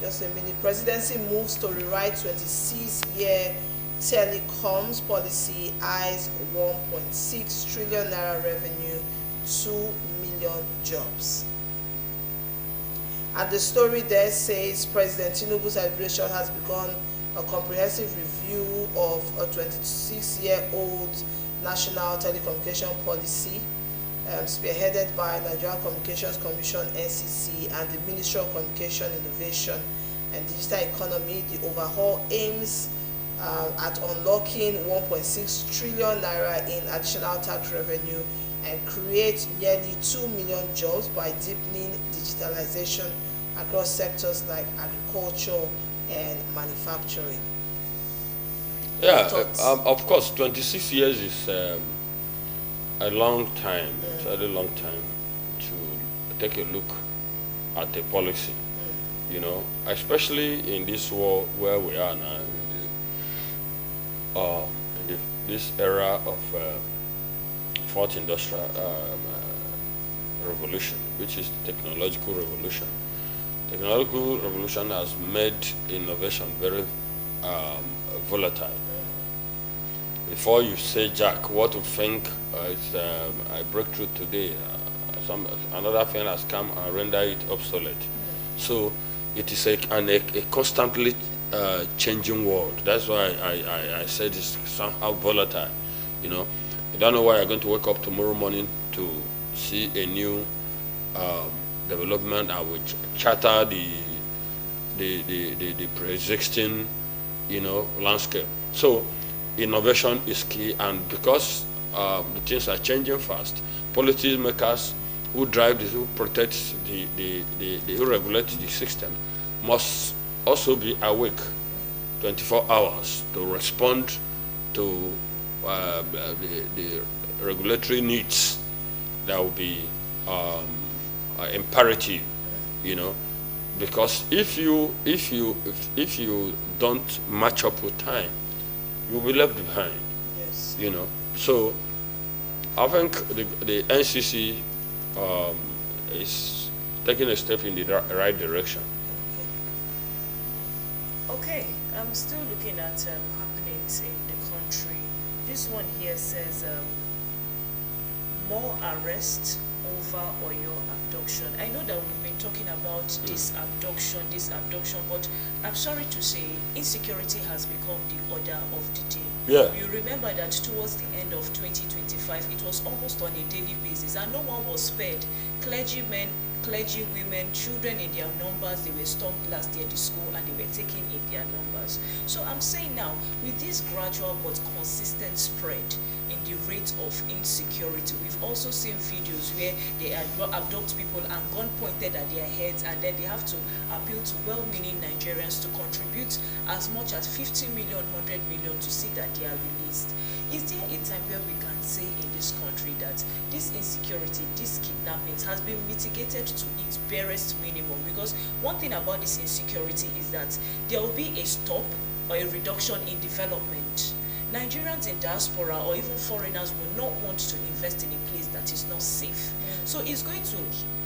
just a minute. Presidency moves to rewrite 26-year telecoms policy, eyes 1.6 trillion naira revenue, 2 million jobs. And the story there says President Tinubu's administration has begun a comprehensive review of a 26-year-old national telecommunication policy, spearheaded by Nigerian Communications Commission (NCC) and the Ministry of Communication, Innovation and Digital Economy. The overhaul aims at unlocking 1.6 trillion naira in additional tax revenue and create nearly 2 million jobs by deepening digitalization across sectors like agriculture and manufacturing. Yeah, of course, 26 years is a long time. It's a very long time to take a look at the policy, you know, especially in this world where we are now, in this era of fourth industrial revolution, which is the technological revolution. Technological revolution has made innovation very volatile. Before you say Jack, what to think is a breakthrough today, another thing has come and render it obsolete. So it is a constantly changing world. That's why I said it's somehow volatile. You know, you don't know why you're going to wake up tomorrow morning to see a new development and which chatter the pre-existing, you know, landscape. So innovation is key, and because the things are changing fast, policy makers who drive this, who protect who regulate the system, must also be awake 24 hours to respond to the regulatory needs that will be imperative, you know, because if you don't match up with time, you'll be left behind. Yes. You know, so I think the NCC is taking a step in the right direction. Okay, I'm still looking at happenings in the country. This one here says more arrests over Oyo abduction. I know that we've been talking about this abduction, but I'm sorry to say insecurity has become the order of the day. Yeah. You remember that towards the end of 2025, it was almost on a daily basis, and no one was spared. Clergymen, clergy women, children in their numbers, they were stormed last year to school and they were taken in their numbers. So I'm saying now, with this gradual but consistent spread in the rate of insecurity, we've also seen videos where they abduct people and gun pointed at their heads, and then they have to appeal to well-meaning Nigerians to contribute as much as 50 million, 100 million to see that they are released. Is there a time where we can say in this country that this insecurity, this kidnappings has been mitigated to its barest minimum? Because one thing about this insecurity is that there will be a stop or a reduction in development. Nigerians in diaspora or even foreigners will not want to invest in a place that is not safe. So it's going to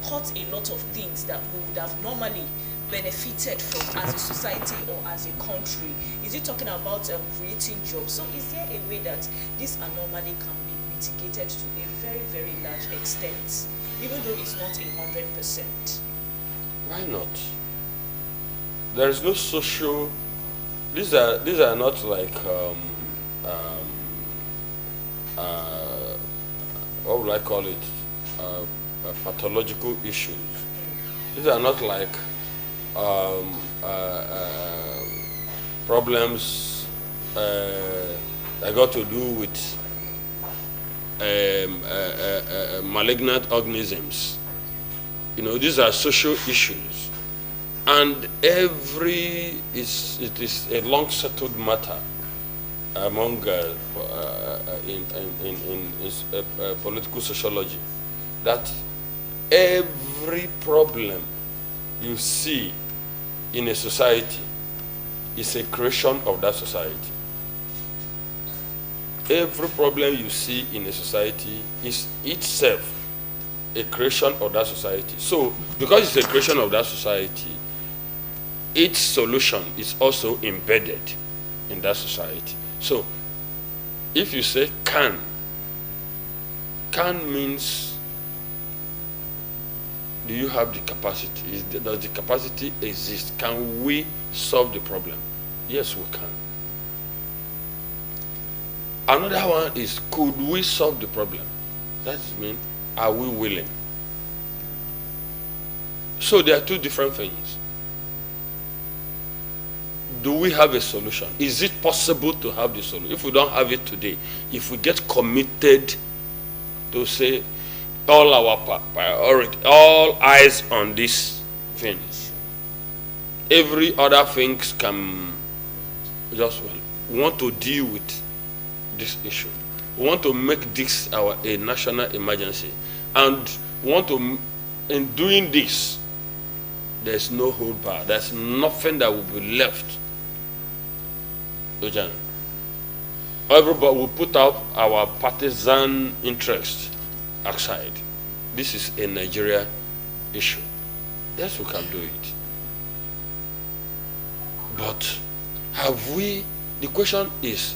cut a lot of things that we would have normally benefited from as a society or as a country. Is it talking about creating jobs? So is there a way that this anomaly can be mitigated to a very, very large extent, even though it's not 100%? Why not? There is no social. These are not like what would I call it? pathological issues. These are not like problems that got to do with malignant organisms. You know, these are social issues, and it is a long settled matter among in political sociology that every problem you see in a society is a creation of that society. Every problem you see in a society is itself a creation of that society. So, because it's a creation of that society, its solution is also embedded in that society. So, if you say can means, do you have the capacity? Does the capacity exist? Can we solve the problem? Yes, we can. Another one is, could we solve the problem? That means, are we willing? So there are two different things. Do we have a solution? Is it possible to have the solution? If we don't have it today, if we get committed to say all our priority, all eyes on this thing, every other things can just, well, we want to deal with this issue. We want to make this a national emergency, and we want to, in doing this, there's no hold back. There's nothing that will be left. Everybody will put out our partisan interest aside. This is a Nigeria issue. Yes, we can do it. But have we, the question is,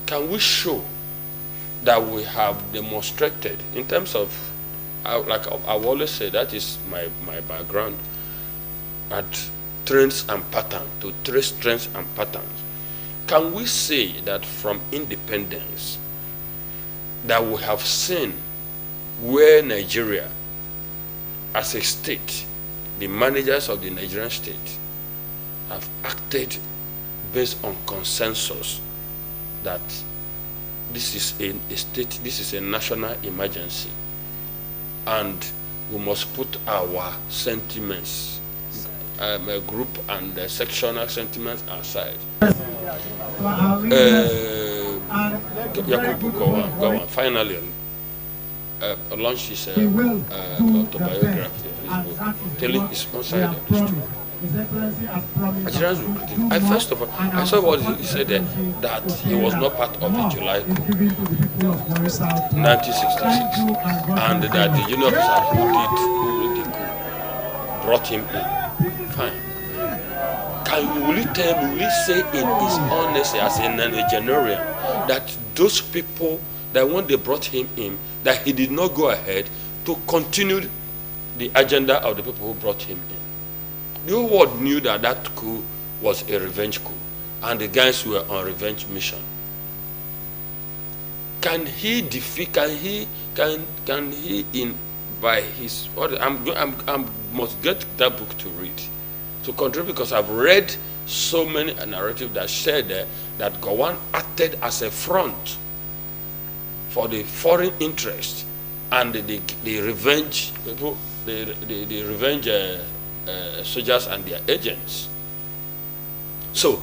can we show that we have demonstrated in terms of, like I've always said, that is my background, at trends and patterns, to trace trends and patterns. Can we say that from independence that we have seen where Nigeria as a state, the managers of the Nigerian state have acted based on consensus that this is a state, this is a national emergency, and we must put our sentiments, group and sectional sentiments aside. Yakubu, go on. Finally, launched his autobiography, his book, telling his own side of the story. Nigerians will critique. First of all, I saw what he said there, that he was not part of the July coup, 1966, and that the junior officers who did the coup brought him in. Fine. Will he say in his honesty as a Nigerian that those people, that when they brought him in, that he did not go ahead to continue the agenda of the people who brought him in? The whole world knew that that coup was a revenge coup, and the guys were on revenge mission. Can he defeat? Can he in by his? I must get that book to read, to contribute, because I've read so many narratives that said that Gowon acted as a front for the foreign interest and the revenge people, the revenge soldiers and their agents. So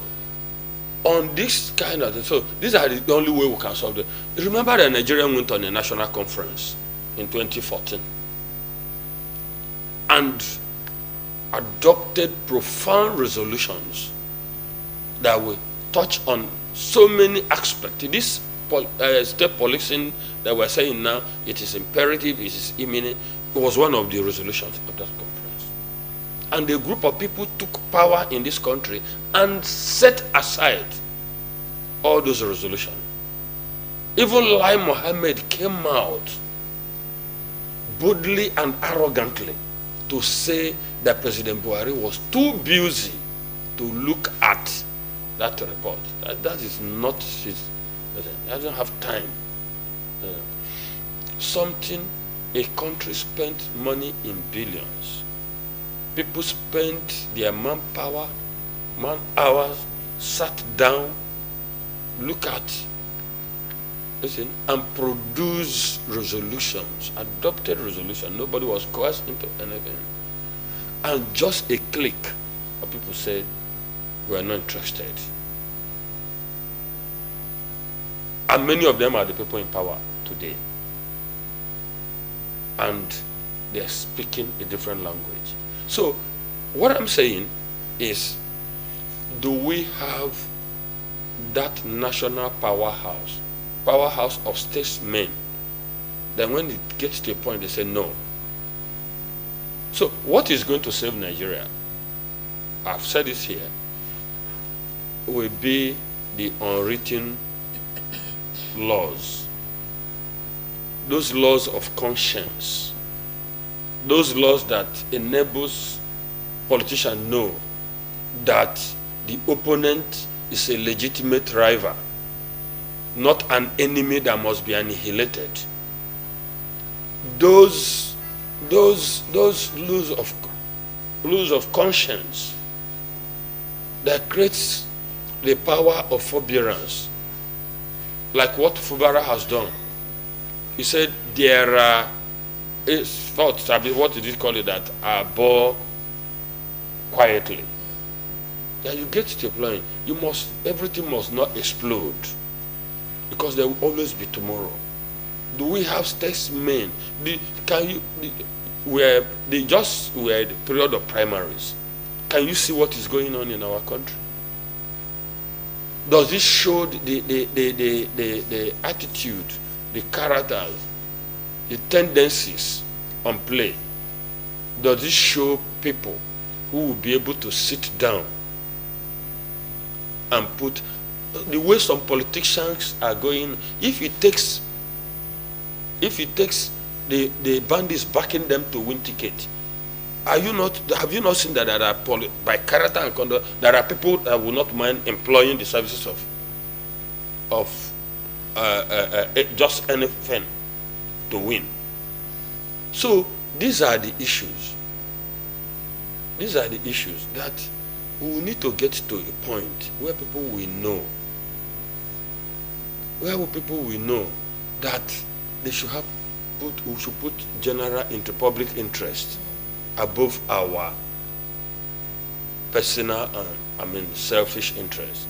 on this kind of thing, so these are the only way we can solve it. Remember that Nigeria went on a national conference in 2014 and adopted profound resolutions that will touch on so many aspects. This state policing that we're saying now, it is imperative, it is imminent, it was one of the resolutions of that conference. And a group of people took power in this country and set aside all those resolutions. Even Lai Mohammed came out boldly and arrogantly to say that President Buhari was too busy to look at that report. That is not his, he doesn't have time. something, a country spent money in billions. People spent their manpower, man hours, sat down, look at, listen, and produce resolutions, adopted resolution. Nobody was coerced into anything. And just a click of people said, we are not interested. And many of them are the people in power today. And they're speaking a different language. So what I'm saying is, do we have that national powerhouse of statesmen? Then when it gets to a point, they say no. So what is going to save Nigeria, I've said this here, will be the unwritten laws. Those laws of conscience. Those laws that enables politicians know that the opponent is a legitimate rival, not an enemy that must be annihilated. Those laws of conscience that creates the power of forbearance, like what Fubara has done. He said there are thoughts, what did he call it, that are born quietly. Yeah, you get to a point, everything must not explode, because there will always be tomorrow. Do we have statesmen? We're the period of primaries. Can you see what is going on in our country? Does this show the attitude, the character, the tendencies on play? Does this show people who will be able to sit down and put the way some politicians are going? If it takes the bandits backing them to win ticket, have you not seen that there are by character and conduct, there are people that will not mind employing the services of just anything to win? So these are the issues. These are the issues that we will need to get to a point where people will know. Where people will know that they should we should put general public interest above our personal and selfish interest.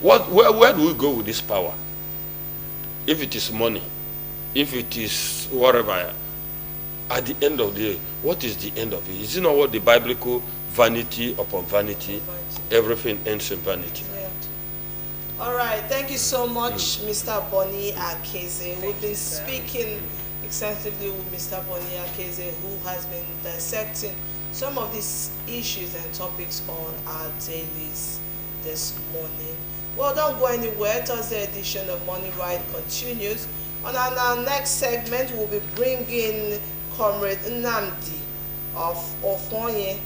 Where do we go with this power? If it is money, if it is whatever, at the end of the day, what is the end of it? Is it not what the Bible calls vanity upon vanity? Everything ends in vanity. Yeah. All right, thank you so much, Mr. Bonny Akeze. We've been speaking extensively with Mr. Bonny Akeze, who has been dissecting some of these issues and topics on our dailies this morning. Well, don't go anywhere. Thursday edition of Money Right continues. On our next segment, we'll be bringing Comrade Nnamdi of Ofonye,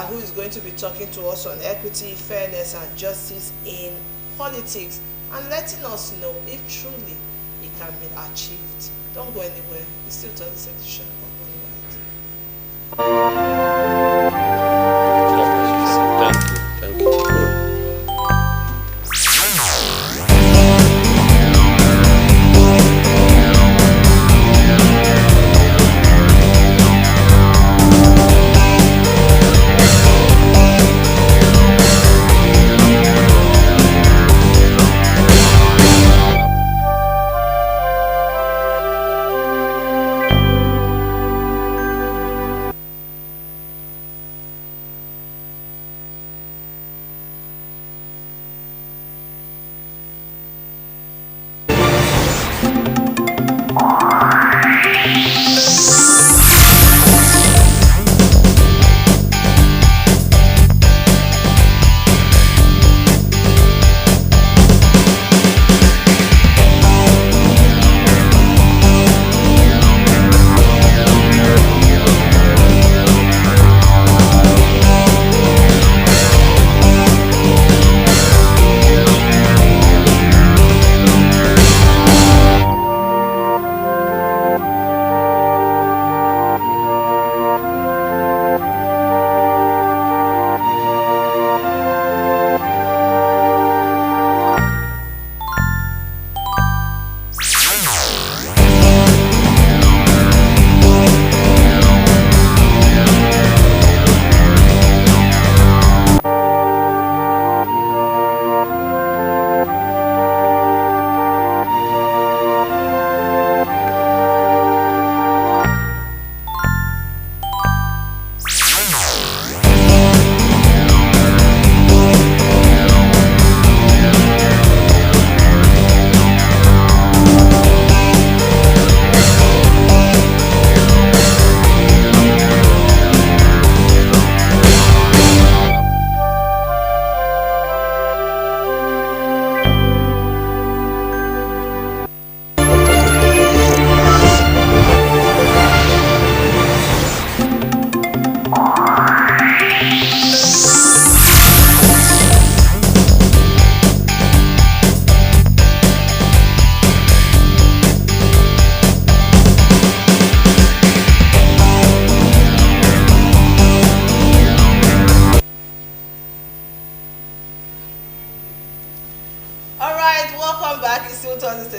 who is going to be talking to us on equity, fairness, and justice in politics, and letting us know if truly it can be achieved. Don't go anywhere. It's still Thursday edition of Money Right. Thank you.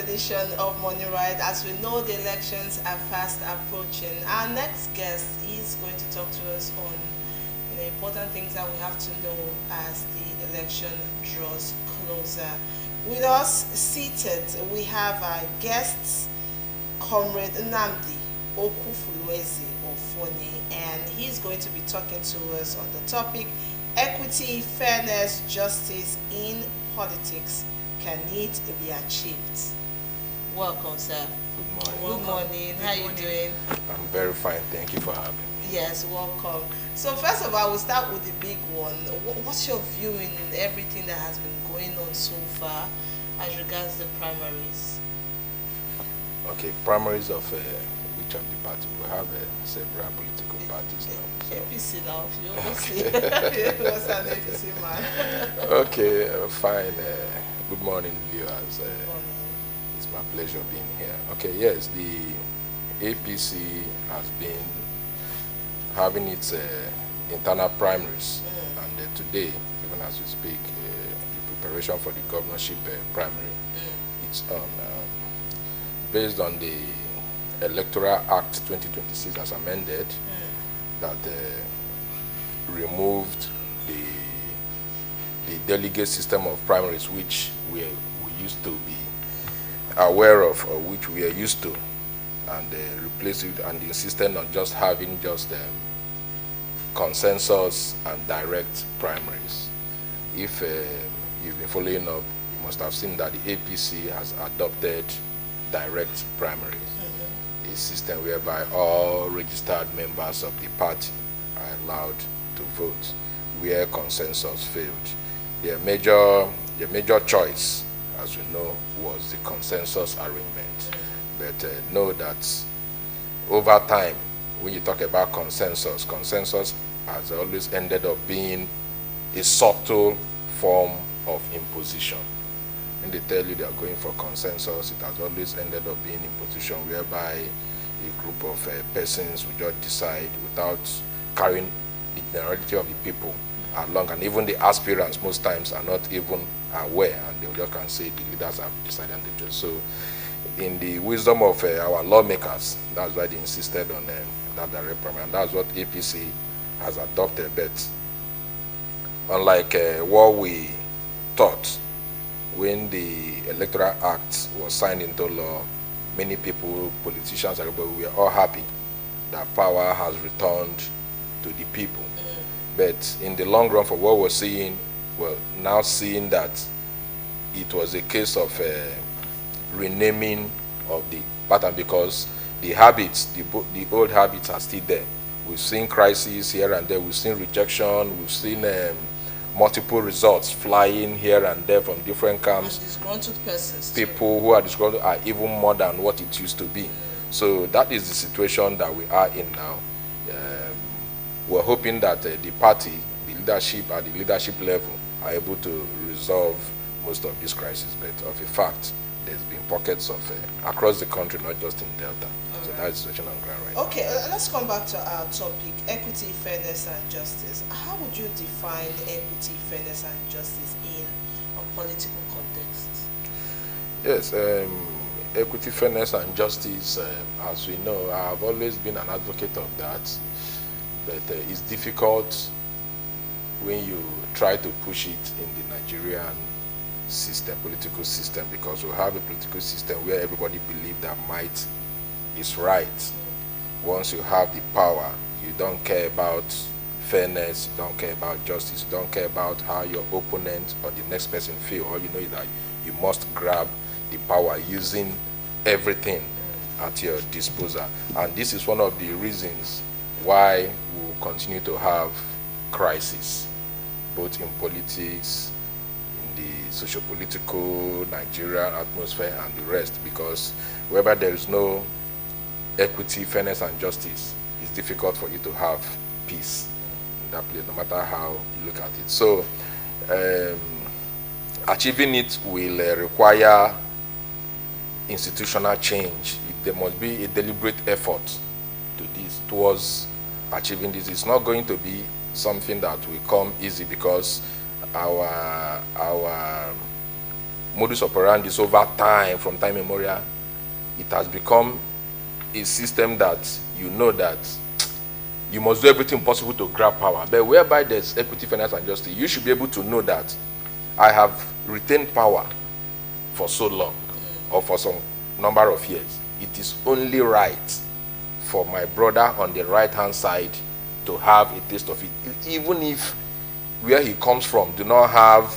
edition of Morning Ride. As we know, the elections are fast approaching. Our next guest is going to talk to us on important things that we have to know as the election draws closer. With us seated, we have our guests, Comrade Nnamdi Okufulueze Ofoni, and he's going to be talking to us on the topic, equity, fairness, justice in politics. Can it be achieved? Welcome, sir. Good morning. Good morning. How are you doing? I'm very fine. Thank you for having me. Yes, welcome. So first of all, we'll start with the big one. What's your view in everything that has been going on so far as regards the primaries? Okay, primaries of which of the parties? We have several political parties now. So. APC now, you obviously. He was an APC man. Okay, fine. Good morning, viewers. Good morning. It's my pleasure being here. Okay, yes, the APC has been having its internal primaries, and today, even as we speak, the preparation for the governorship primary, it's on. Based on the Electoral Act 2026 as amended, that removed the delegate system of primaries, which we used to be aware of, or which we are used to, and replaced it and insisted on just having just consensus and direct primaries. If you've been following up, you must have seen that the APC has adopted direct primaries, a system whereby all registered members of the party are allowed to vote where consensus failed. Their major choice, as we know, was the consensus arrangement. But know that over time, when you talk about consensus has always ended up being a subtle form of imposition. When they tell you they are going for consensus, it has always ended up being imposition whereby a group of persons will just decide without carrying the generality of the people along, and even the aspirants most times are not even aware, and they just can say the leaders have decided and they just. So in the wisdom of our lawmakers, that's why they insisted on that direct primary, and that's what APC has adopted. But unlike what we thought when the Electoral Act was signed into law, many people, politicians, everybody, we are all happy that power has returned to the people. But in the long run, for what we're seeing, we're now seeing that it was a case of renaming of the pattern, because the habits, the old habits are still there. We've seen crises here and there, we've seen rejection, we've seen multiple results flying here and there from different camps. And disgruntled persons. People who are disgruntled are even more than what it used to be. So that is the situation that we are in now. We're hoping that the party, the leadership at the leadership level, are able to resolve most of these crises. But of a fact, there's been pockets of across the country, not just in Delta. So that's the situation on ground right now. Okay, let's come back to our topic, equity, fairness, and justice. How would you define equity, fairness, and justice in a political context? Yes, equity, fairness, and justice, as we know, I have always been an advocate of that. But it's difficult when you try to push it in the Nigerian system, political system, because we have a political system where everybody believes that might is right. Once you have the power, you don't care about fairness, you don't care about justice, you don't care about how your opponent or the next person feel. All you know is that you must grab the power using everything at your disposal. And this is one of the reasons why we will continue to have crisis, both in politics, in the socio-political Nigerian atmosphere and the rest, because wherever there is no equity, fairness, and justice, it's difficult for you to have peace in that place, no matter how you look at it. So achieving it will require institutional change. There must be a deliberate effort to this, towards achieving this. It's not going to be something that will come easy, because our modus operandi over time, from time immemorial. It has become a system that you know that you must do everything possible to grab power. But whereby there's equity, fairness, and justice, you should be able to know that I have retained power for so long, or for some number of years. It is only right for my brother on the right-hand side to have a taste of it, even if where he comes from do not have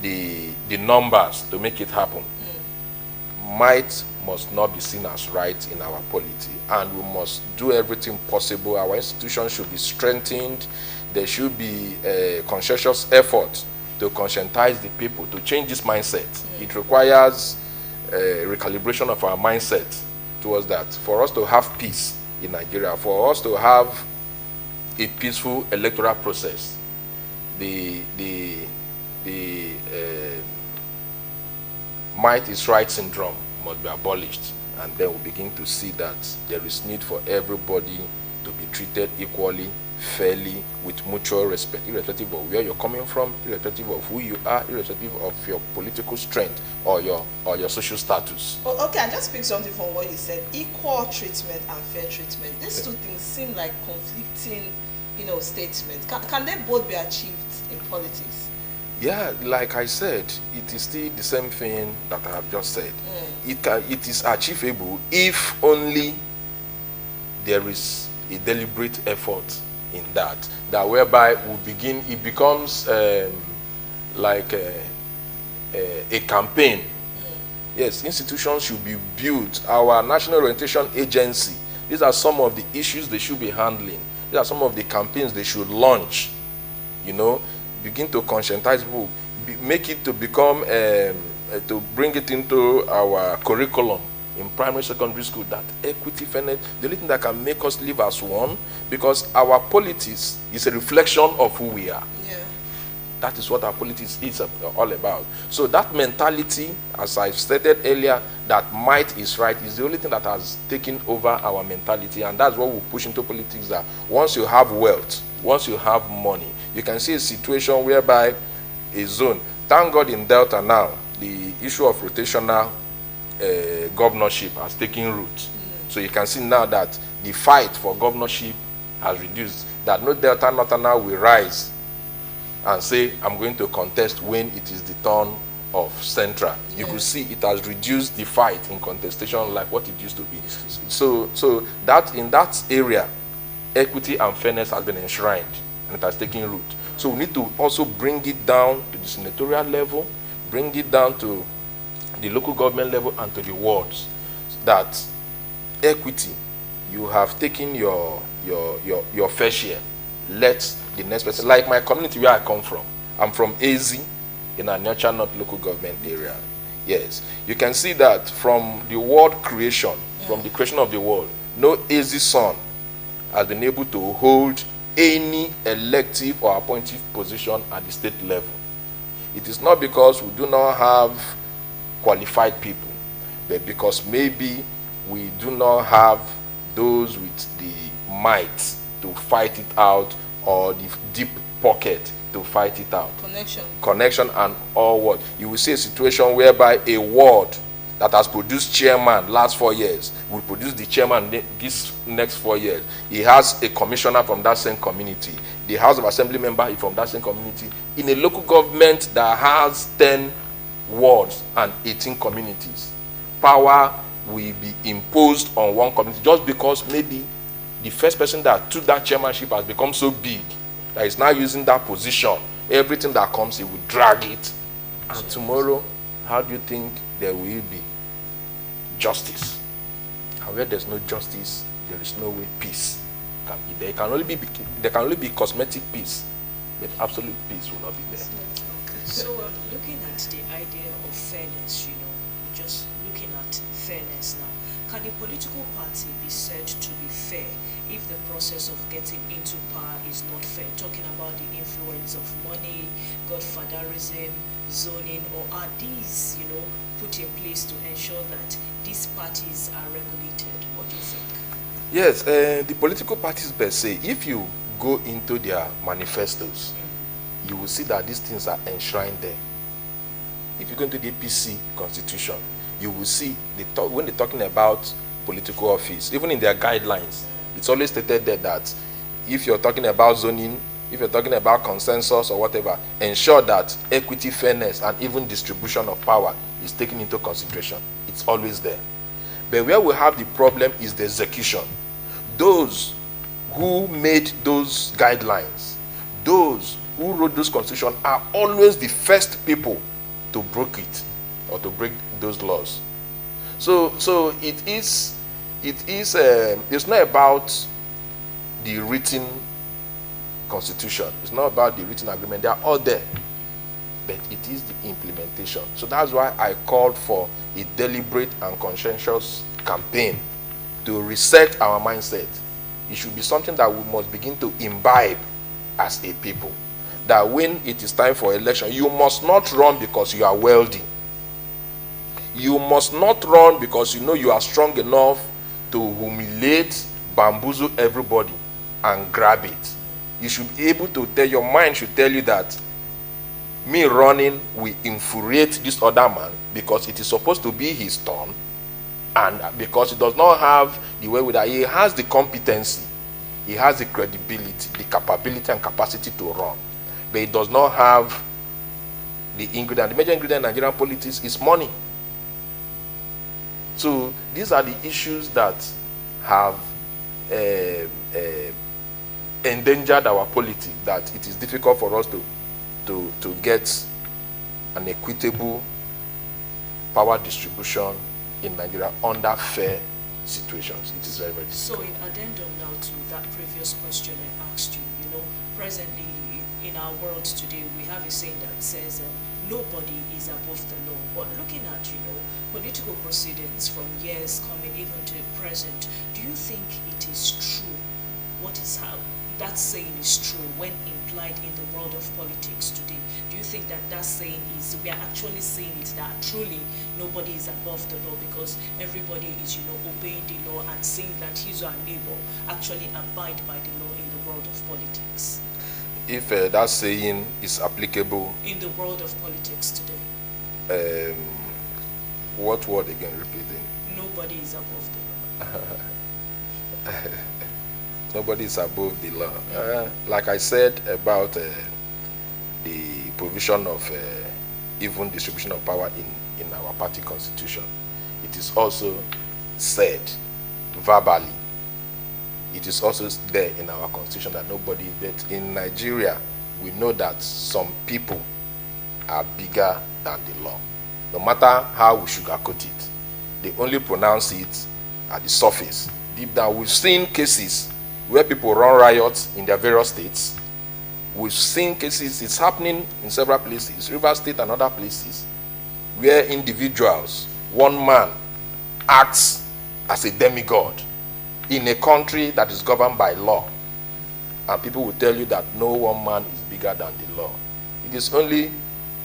the numbers to make it happen. Might must not be seen as right in our polity, and we must do everything possible. Our institutions should be strengthened. There should be a conscientious effort to conscientize the people to change this mindset. It requires a recalibration of our mindset towards that. For us to have peace in Nigeria, for us to have a peaceful electoral process, the might is right syndrome must be abolished, and then we begin to see that there is need for everybody to be treated equally, fairly, with mutual respect, irrespective of where you're coming from, irrespective of who you are, irrespective of your political strength or your social status. Oh, okay, I just pick something from what you said. Equal treatment and fair treatment. These two things seem like conflicting, statements. Can they both be achieved in politics? Yeah, like I said, it is still the same thing that I have just said. It is achievable if only there is a deliberate effort in that whereby it becomes like a campaign. Yes, institutions should be built. Our National Orientation Agency, these are some of the issues they should be handling. These are some of the campaigns they should launch. Begin to conscientize people, make it to become, to bring it into our curriculum in primary, secondary school, that equity, fairness, the only thing that can make us live as one, because our politics is a reflection of who we are. Yeah. That is what our politics is all about. So that mentality, as I stated earlier, that might is right, is the only thing that has taken over our mentality, and that's what we push into politics, that once you have wealth, once you have money, you can see a situation whereby a zone, thank God in Delta now, the issue of rotational governorship has taken root. So you can see now that the fight for governorship has reduced, that no Delta Northerner will rise and say, I'm going to contest when it is the turn of Central. You could see it has reduced the fight in contestation like what it used to be. So that in that area, equity and fairness has been enshrined, and it has taken root. So we need to also bring it down to the senatorial level, bring it down to the local government level, and to the wards. That equity, you have taken your fair share. Let the next person, like my community where I come from, I'm from AZ in Aniocha North local government area. Yes, you can see that from the world creation, from the creation of the world, no AZ son has been able to hold any elective or appointive position at the state level. It is not because we do not have qualified people, but because maybe we do not have those with the might to fight it out, or the deep pocket to fight it out. Connection and all what. You will see a situation whereby a ward that has produced chairman last 4 years will produce the chairman this next 4 years. He has a commissioner from that same community. The House of Assembly member is from that same community. In a local government that has 10 wards and 18 communities, power will be imposed on one community just because maybe the first person that took that chairmanship has become so big that he's now using that position. Everything that comes, he will drag it. And tomorrow, how do you think there will be justice? And where there's no justice, there is no way peace can be there. There can only be cosmetic peace, but absolute peace will not be there. So looking at the idea of fairness, just looking at fairness now, can a political party be said to be fair if the process of getting into power is not fair? Talking about the influence of money, godfatherism, zoning, or are these, put in place to ensure that these parties are regulated? What do you think? Yes, the political parties per se, if you go into their manifestos, you will see that these things are enshrined there. if you go into the APC constitution, you will see when they're talking about political office, even in their guidelines, it's always stated there that if you're talking about zoning, if you're talking about consensus or whatever, ensure that equity, fairness, and even distribution of power is taken into consideration. It's always there. But where we have the problem is the execution. Those who made those guidelines, those who wrote those constitutions are always the first people to break it or to break those laws. So it's not about the written constitution. It's not about the written agreement. They are all there. But it is the implementation. So that's why I called for a deliberate and conscientious campaign to reset our mindset. It should be something that we must begin to imbibe as a people. That when it is time for election, you must not run because you are wealthy. You must not run because you know you are strong enough to humiliate, bamboozle everybody and grab it. You should be able to tell, your mind should tell you that me running will infuriate this other man because it is supposed to be his turn, and because he does not have the way with that, he has the competency, he has the credibility, the capability and capacity to run, but he does not have the ingredient. The major ingredient in Nigerian politics is money. So these are the issues that have endangered our polity, that it is difficult for us to get an equitable power distribution in Nigeria under fair situations. It is very, very difficult. So in addendum now to that previous question I asked you, presently in our world today, we have a saying that says nobody is above the law. But looking at, political proceedings from years coming even to present, do you think it is true? What is how that saying is true when implied in the world of politics today? Do you think that saying is, we are actually saying it, that truly nobody is above the law because everybody is, obeying the law and saying that his or her neighbor actually abide by the law in the world of politics? If that saying is applicable in the world of politics today, what word again? Repeating. Nobody is above the law. Nobody is above the law. Like I said about the provision of even distribution of power in our party constitution, it is also said verbally. It is also there in our constitution that nobody, but in Nigeria, we know that some people are bigger than the law. No matter how we sugarcoat it, they only pronounce it at the surface. Deep down, we've seen cases where people run riots in their various states. We've seen cases, it's happening in several places, River State and other places, where individuals, one man, acts as a demigod in a country that is governed by law. And people will tell you that no one man is bigger than the law. It is only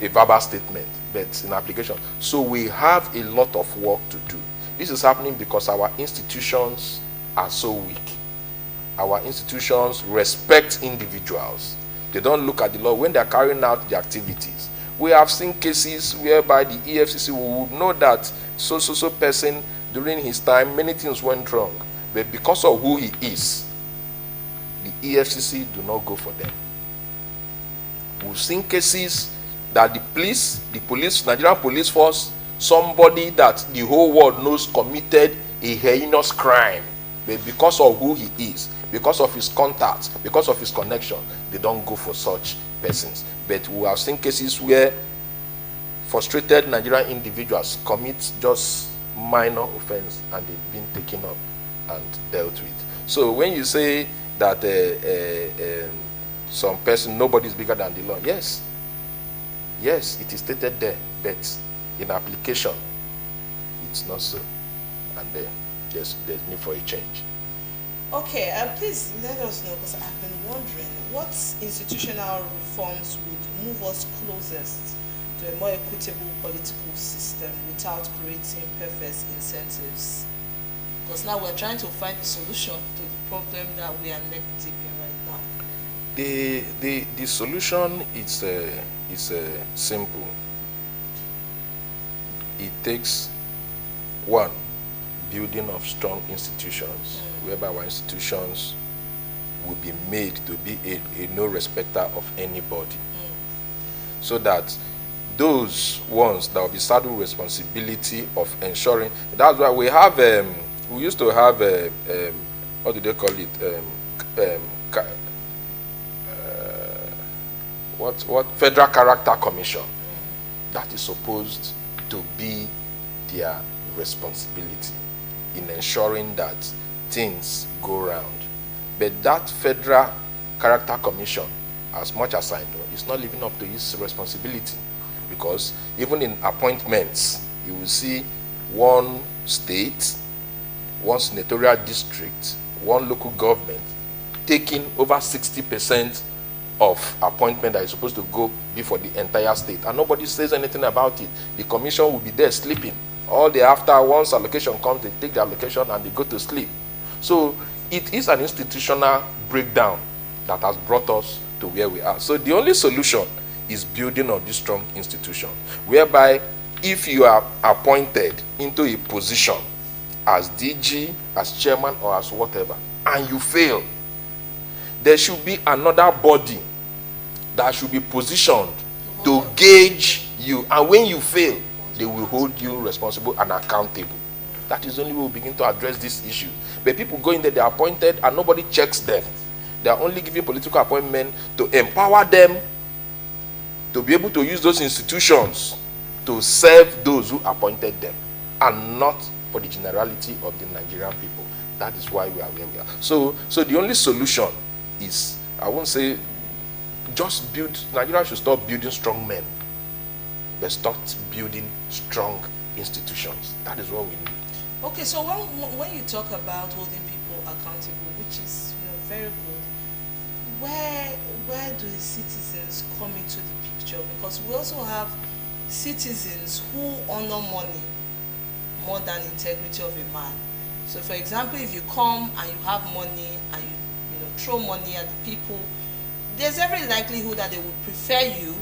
a verbal statement, but in application. So we have a lot of work to do. This is happening because our institutions are so weak. Our institutions respect individuals. They don't look at the law when they are carrying out the activities. We have seen cases whereby the EFCC would know that so person, during his time, many things went wrong. But because of who he is, the EFCC do not go for them. We've seen cases that the police, Nigerian police force, somebody that the whole world knows committed a heinous crime, but because of who he is, because of his contacts, because of his connection, they don't go for such persons. But we have seen cases where frustrated Nigerian individuals commit just minor offense and they've been taken up and dealt with. So when you say that some person, nobody is bigger than the law, yes, it is stated there, but in application, it's not so, and there's need for a change. Okay, please let us know, because I've been wondering what institutional reforms would move us closest to a more equitable political system without creating perverse incentives. Because now we're trying to find a solution to the problem that we are neck deep in right now. The solution is simple. it takes one, building of strong institutions, whereby our institutions will be made to be a no respecter of anybody, so that those ones that will be saddled with responsibility of ensuring. That's why we have we used to have what do they call it, what Federal Character Commission. That is supposed to be their responsibility in ensuring that things go round. But that Federal Character Commission, as much as I know, is not living up to its responsibility, because even in appointments, you will see one state, one senatorial district, one local government taking over 60% of appointment that is supposed to go before the entire state, and nobody says anything about it. The commission will be there sleeping. All day after, once allocation comes, they take the allocation and they go to sleep. So it is an institutional breakdown that has brought us to where we are. So the only solution is building of this strong institution, whereby if you are appointed into a position as DG, as chairman, or as whatever, and you fail, there should be another body that should be positioned to gauge you, and when you fail, they will hold you responsible and accountable. That is the only way we begin to address this issue. But people go in there, they are appointed, and nobody checks them. They are only giving political appointment to empower them to be able to use those institutions to serve those who appointed them, and not for the generality of the Nigerian people. That is why we are where we are. So the only solution is, I won't say just build, Nigeria should stop building strong men, but start building strong institutions. That is what we need. Okay, so when you talk about holding people accountable, which is very good, where do the citizens come into the picture? Because we also have citizens who honor money more than integrity of a man. So for example, if you come and you have money and you throw money at the people, there's every likelihood that they would prefer you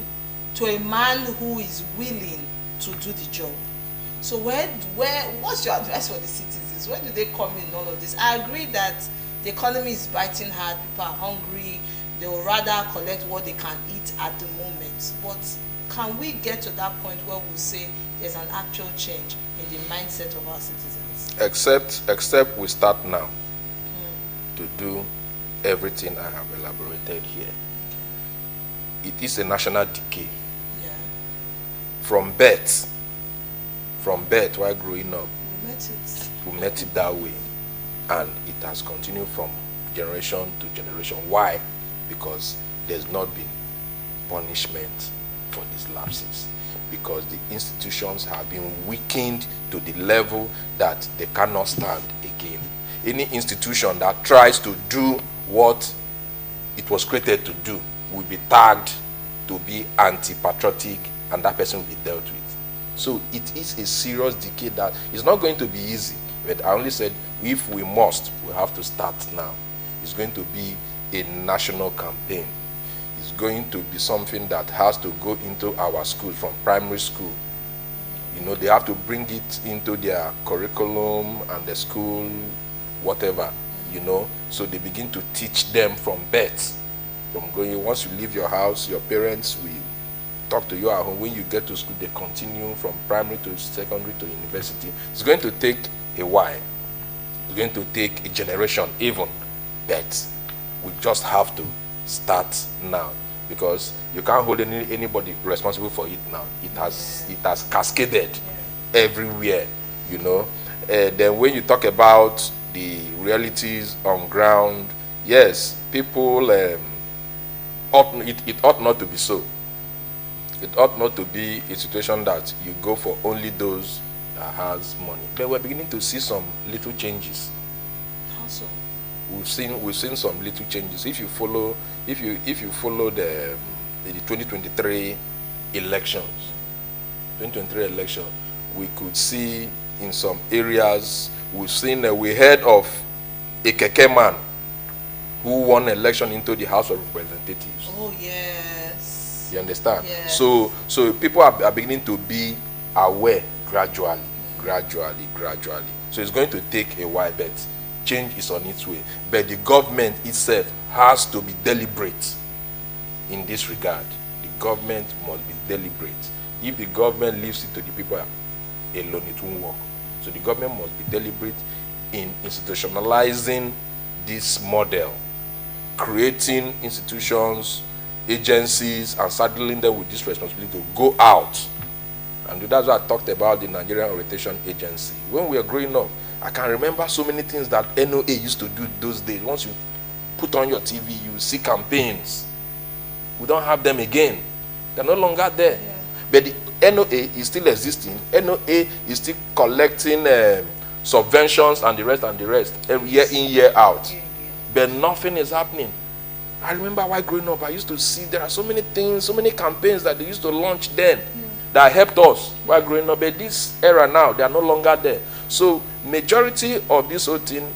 to a man who is willing to do the job. So what's your advice for the citizens? Where do they come in all of this? I agree that the economy is biting hard, people are hungry, they will rather collect what they can eat at the moment. But can we get to that point where we say there's an actual change in the mindset of our citizens? Except we start now to do everything I have elaborated here. It is a national decay. Yeah. From birth, while growing up, we met it that way, and it has continued from generation to generation. Why? Because there's not been punishment for these lapses, because the institutions have been weakened to the level that they cannot stand again. Any institution that tries to do what it was created to do will be tagged to be anti-patriotic, and that person will be dealt with. So it is a serious decay that is not going to be easy. But I only said, if we must, we have to start now. It's going to be a national campaign. It's going to be something that has to go into our schools from primary school. They have to bring it into their curriculum and the school, whatever, so they begin to teach them from birth. Once you leave your house, your parents will talk to you at home. When you get to school, they continue from primary to secondary to university. It's going to take a while. It's going to take a generation even, but we just have to start now, because you can't hold anybody responsible for it now. It has cascaded everywhere, Then when you talk about the realities on ground, yes, people, it ought not to be so. It ought not to be a situation that you go for only those that has money. But we're beginning to see some little changes. How so? We've seen some little changes. If you follow the 2023 elections, we could see in some areas, we heard of a keke man who won an election into the House of Representatives. Oh yes. You understand? Yes. So people are beginning to be aware gradually. So it's going to take a while, but change is on its way. But the government itself has to be deliberate in this regard. The government must be deliberate. If the government leaves it to the people alone, it won't work. So the government must be deliberate in institutionalizing this model, creating institutions, agencies, and saddling them with this responsibility to go out. And that's why I talked about the Nigerian Orientation Agency. When we were growing up, I can remember so many things that NOA used to do those days. Once you put on your TV, you see campaigns. We don't have them again. They're no longer there. Yeah. But the NOA is still existing. NOA is still collecting subventions and the rest, every year in, year out. But nothing is happening. I remember while growing up, I used to see there are so many things, so many campaigns that they used to launch then that helped us while growing up. But this era now, they are no longer there. So majority of this whole thing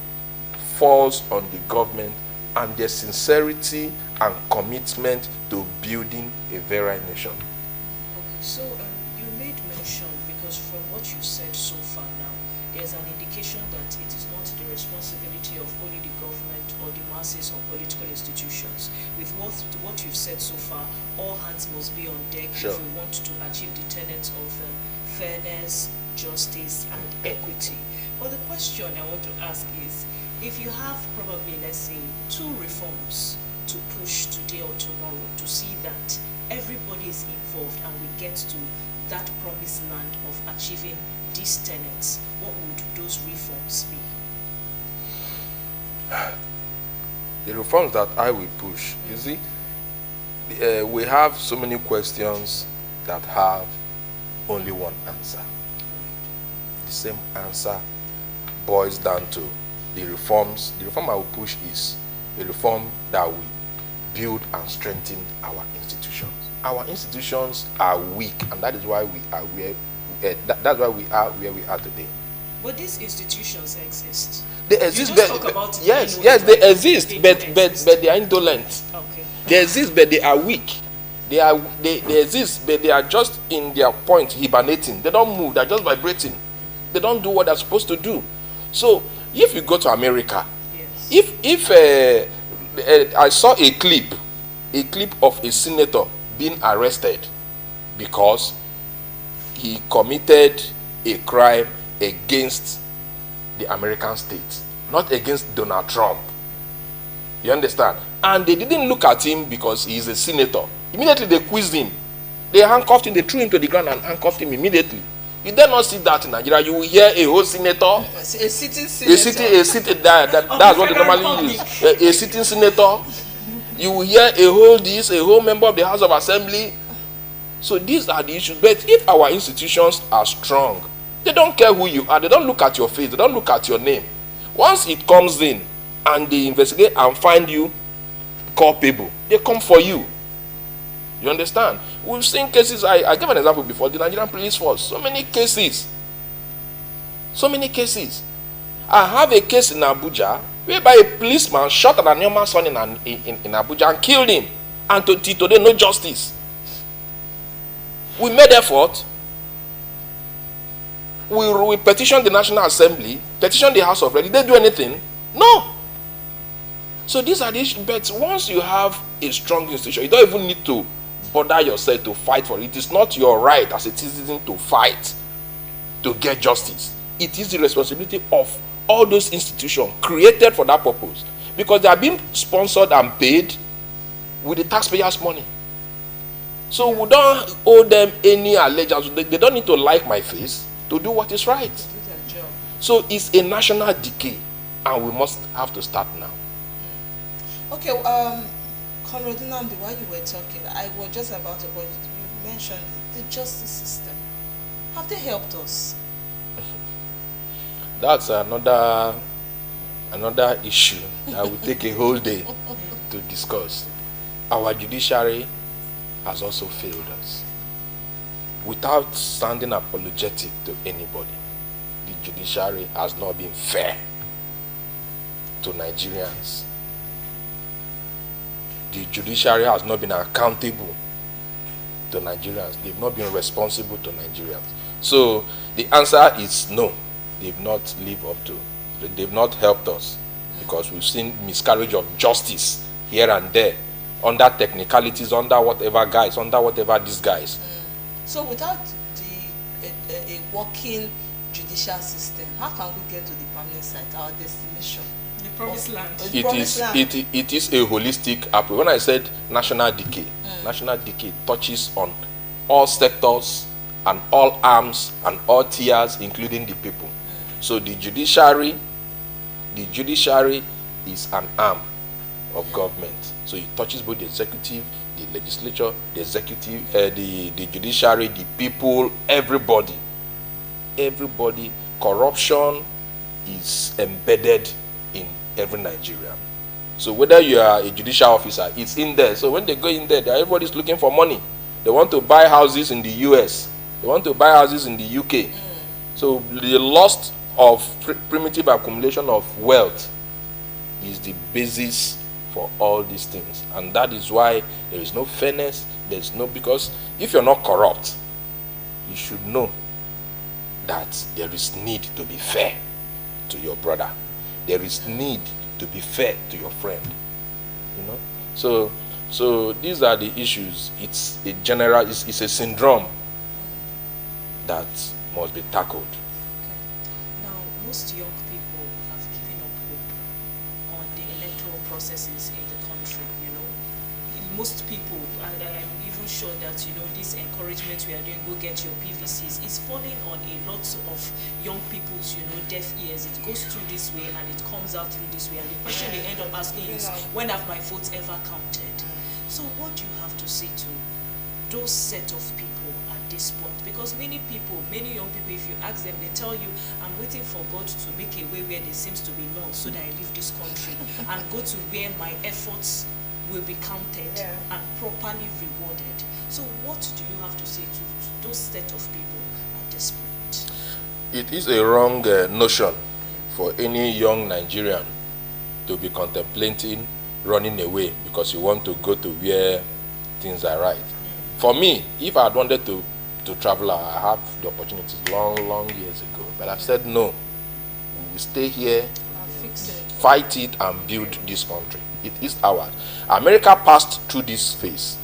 falls on the government and their sincerity and commitment to building a very nation. Okay, so you made mention, because from what you said so far now, there's an indication that it is not the responsibility of only the government or the masses or political institutions. With what you've said so far, all hands must be on deck if we want to achieve the tenets of fairness, justice, and equity. But the question I want to ask is, if you have probably, let's say, 2 reforms to push today or tomorrow to see that everybody is involved and we get to that promised land of achieving these tenets, what would those reforms be? The reforms that I will push, you see, we have so many questions that have only one answer. The same answer boils down to the reforms. The reform I will push is a reform that will build and strengthen our institutions. Our institutions are weak, and that is why we are that's why we are where we are today. But these institutions exist. They exist. You just talk about yes, they exist, but they are indolent. Okay. They exist, but they are weak. They exist, but they are just in their point hibernating. They don't move. They're just vibrating. They don't do what they're supposed to do. So if you go to America, yes. if I saw a clip of a senator being arrested because he committed a crime against the American state, not against Donald Trump. You understand? And they didn't look at him because he is a senator. Immediately they quizzed him. They handcuffed him, they threw him to the ground and handcuffed him immediately. You dare not see that in Nigeria. You will hear a whole senator. A sitting senator. That's what they normally use. A sitting senator. You will hear a whole member of the House of Assembly. So these are the issues. But if our institutions are strong, they don't care who you are. They don't look at your face. They don't look at your name. Once it comes in and they investigate and find you culpable, they come for you. You understand? We've seen cases. I gave an example before. The Nigerian police force. So many cases. I have a case in Abuja whereby a policeman shot an anonymous son in Abuja and killed him. And today, no justice. We made effort. We petitioned the National Assembly, petitioned the House of Reps. Did they do anything? No. So these are the issues. But once you have a strong institution, you don't even need to bother yourself to fight for it. It is not your right as a citizen to fight to get justice. It is the responsibility of all those institutions created for that purpose, because they are being sponsored and paid with the taxpayers' money. So we don't owe them any allegiance. They don't need to like my face to do what is right. So it's a national decay, and we must have to start now. Okay, Conrad Nnamdi, while you were talking, I was just about to, you mentioned the justice system. Have they helped us? That's another issue that will take a whole day to discuss. Our judiciary has also failed us. Without sounding apologetic to anybody, the judiciary has not been fair to Nigerians. The judiciary has not been accountable to Nigerians. They've not been responsible to Nigerians. So the answer is no. They've not lived up to. They've not helped us, because we've seen miscarriage of justice here and there, under technicalities, under whatever guise, under whatever disguise. So without a working judicial system, how can we get to the permanent site, our destination? The promised land. It is a holistic approach. When I said national decay, national decay touches on all sectors and all arms and all tiers, including the people. So the judiciary is an arm of government. So it touches both the executive, the legislature, the executive, the judiciary, the people, everybody. Everybody. Corruption is embedded in every Nigerian. So whether you are a judicial officer, it's in there. So when they go in there, everybody's looking for money. They want to buy houses in the US. They want to buy houses in the UK. So the loss of primitive accumulation of wealth is the basis for all these things. And that is why there is no fairness. There's no, because if you're not corrupt, you should know that there is need to be fair to your brother. There is need to be fair to your friend. You know? So these are the issues. It's a general, it's a syndrome that must be tackled. Now, most young people have given up hope on the electoral processes in the country, you know. Most people, and I am even sure that, you know, this encouragement we are doing, go get your PVCs, is falling on a lot of young people's, you know, deaf ears. It goes through this way and it comes out through this way. And the question they end up asking is, when have my votes ever counted? So what do you have to say to those set of people at this point? Because many people, many young people, if you ask them, they tell you, I'm waiting for God to make a way where there seems to be none, so that I leave this country and go to where my efforts will be counted and properly rewarded. So what do you have to say to those set of people at this point? It is a wrong notion for any young Nigerian to be contemplating running away because you want to go to where things are right. For me, if I had wanted to travel, I have the opportunities long years ago. But I've said no. We will stay here, fight it, and build this country. It is ours. America passed through this phase.